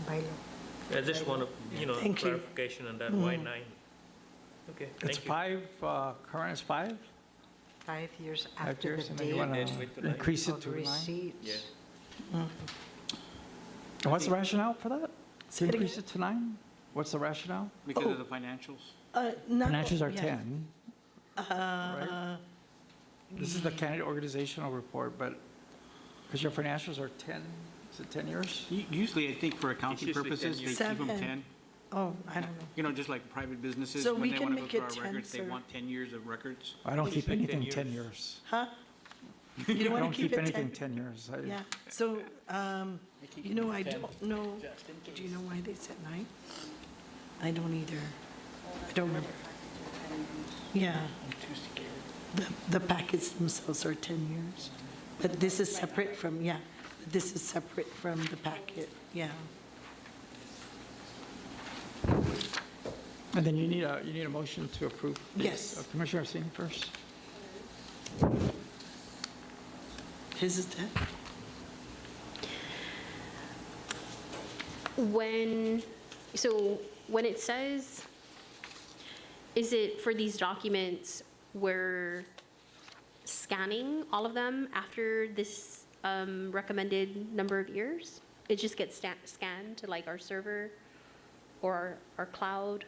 By law. I just want to, Thank you. clarification on that, why 9? Okay, It's thank you. 5, current is 5? 5 years 5 after years, the and then you date want Then wait till to nine. increase it of to 9? receipt. Yeah. And what's the rationale for that? Say To it increase it to 9? What's the rationale? Because of the financials. Financials are yeah. 10, right? This is the candidate organizational report, but Because your financials are 10, is it 10 years? Usually, I think for accounting usually 10 purposes, they years. keep them 7. 10. Oh, I don't know. You know, just like private businesses, So when we they can want to go make through it our 10, records, they sir. want 10 years of records. I don't It's keep like 10 anything 10 years. years. Huh? You I don't want don't to keep it 10? anything 10 years. Yeah, so, you know, I don't know, do you know why they said 9? I don't either. I don't remember. Yeah. The packets themselves are 10 years, but this is separate from, yeah, this is separate from the packet, yeah. And then you need a motion to approve. these. Yes. Commissioner Orsini first. His is that? When it says, is it for these documents, we're scanning all of them after this recommended number of years? It just gets scanned to like our server or our cloud?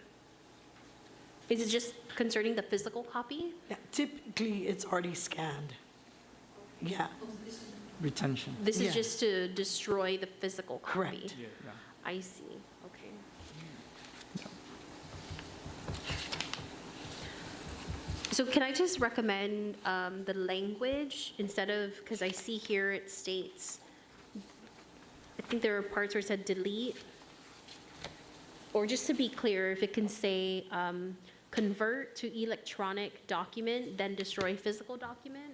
Is it just concerning the physical copy? Yeah, typically, it's already scanned. Yeah, Retention. This Yeah. is just to destroy the physical copy? Correct. Yeah. I see, okay. So can I just recommend the language instead of, because I see here it states, I think there are parts where it said delete. Or just to be clear, if it can say convert to electronic document, then destroy physical document,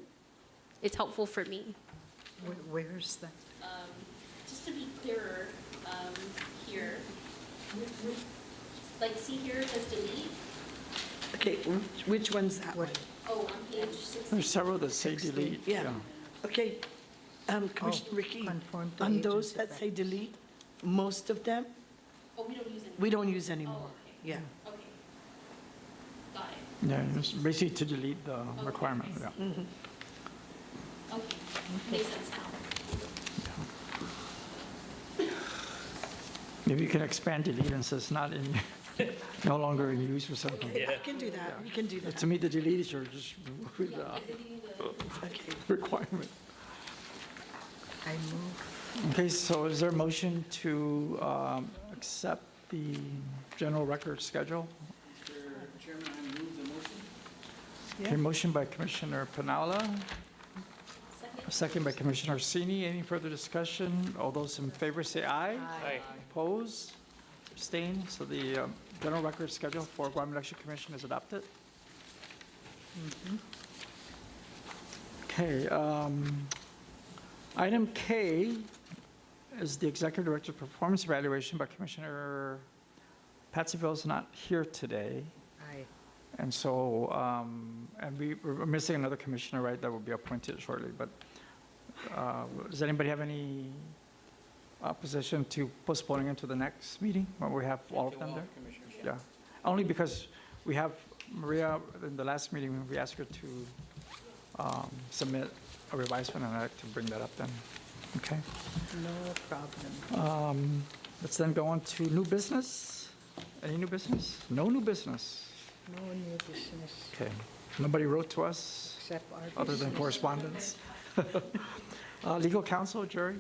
it's helpful for me. Where's that? Just to be clearer, here, like see here it says delete. okay, which one's that one? Oh, on page 16. There's several that say delete. Yeah, okay, Commissioner Ricky, conform to on those agency that say delete, most of them, Oh, we don't use it. we don't use anymore, Oh, okay. yeah. Okay. Got it. Yeah, it's basically to delete the requirement, yeah. Okay. Makes sense now. Maybe you can expand delete and says not in, no longer in use or something. Okay, I can do that, we can do that. To me, the delete is your just remove the Okay, requirement. I move. Okay, so is there a motion to accept the general record schedule? Mr. Chairman, I move the motion. Okay, motion by Commissioner Penala, a second by Commissioner Orsini. Any further discussion? All those in favor say aye. Aye. Oppose? Abstain? So the general record schedule for Guam Election Commission is adopted. Okay, item K is the Executive Director's Performance Evaluation, but Commissioner Patsyville is not here today. Aye. And so, and we're missing another commissioner, right, that will be appointed shortly, but does anybody have any opposition to postponing into the next meeting when we have all of them there? Yeah, only because we have Maria, in the last meeting, we asked her to submit a revised one, and I'd like to bring that up then. Okay, No problem. let's then go on to new business. Any new business? No new business. No new business Okay, nobody wrote to us except our other than business. correspondence. Legal counsel, Jerry?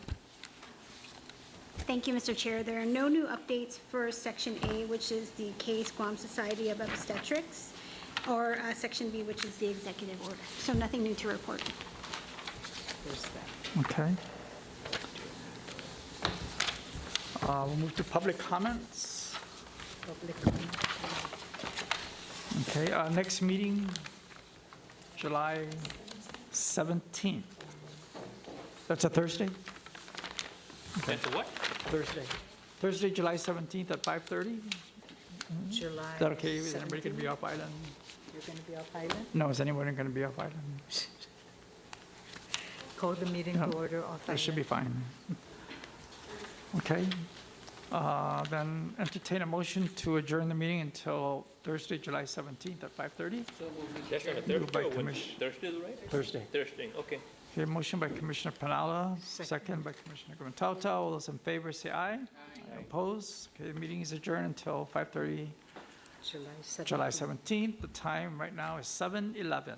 Thank you, Mr. Chair. There are no new updates for Section A, which is the case Guam Society of Obstetrics, or Section B, which is the executive order. So nothing new to report. There's that. Okay. We'll move to public comments. Public comment. Okay, next meeting, July 17th. That's a Thursday? That's a what? Thursday. Thursday, July 17th at 5:30? July. Is that okay? Is anybody going to be 17th. off island? You're going to be off island? No, is anyone going to be off island? Call the meeting No, to order off That should be island. fine. Okay. Then entertain a motion to adjourn the meeting until Thursday, July 17th at 5:30? That's on a Moved by Thursday or Wednesday? Commission- Thursday, right? Thursday. Thursday, okay. Okay, motion by Commissioner Penala, Second. second by Commissioner Gumentauta. All those in favor say aye. Opposed? Okay, the meeting is adjourned until 5:30, July 17th. July 17th. The time right now is 7:11.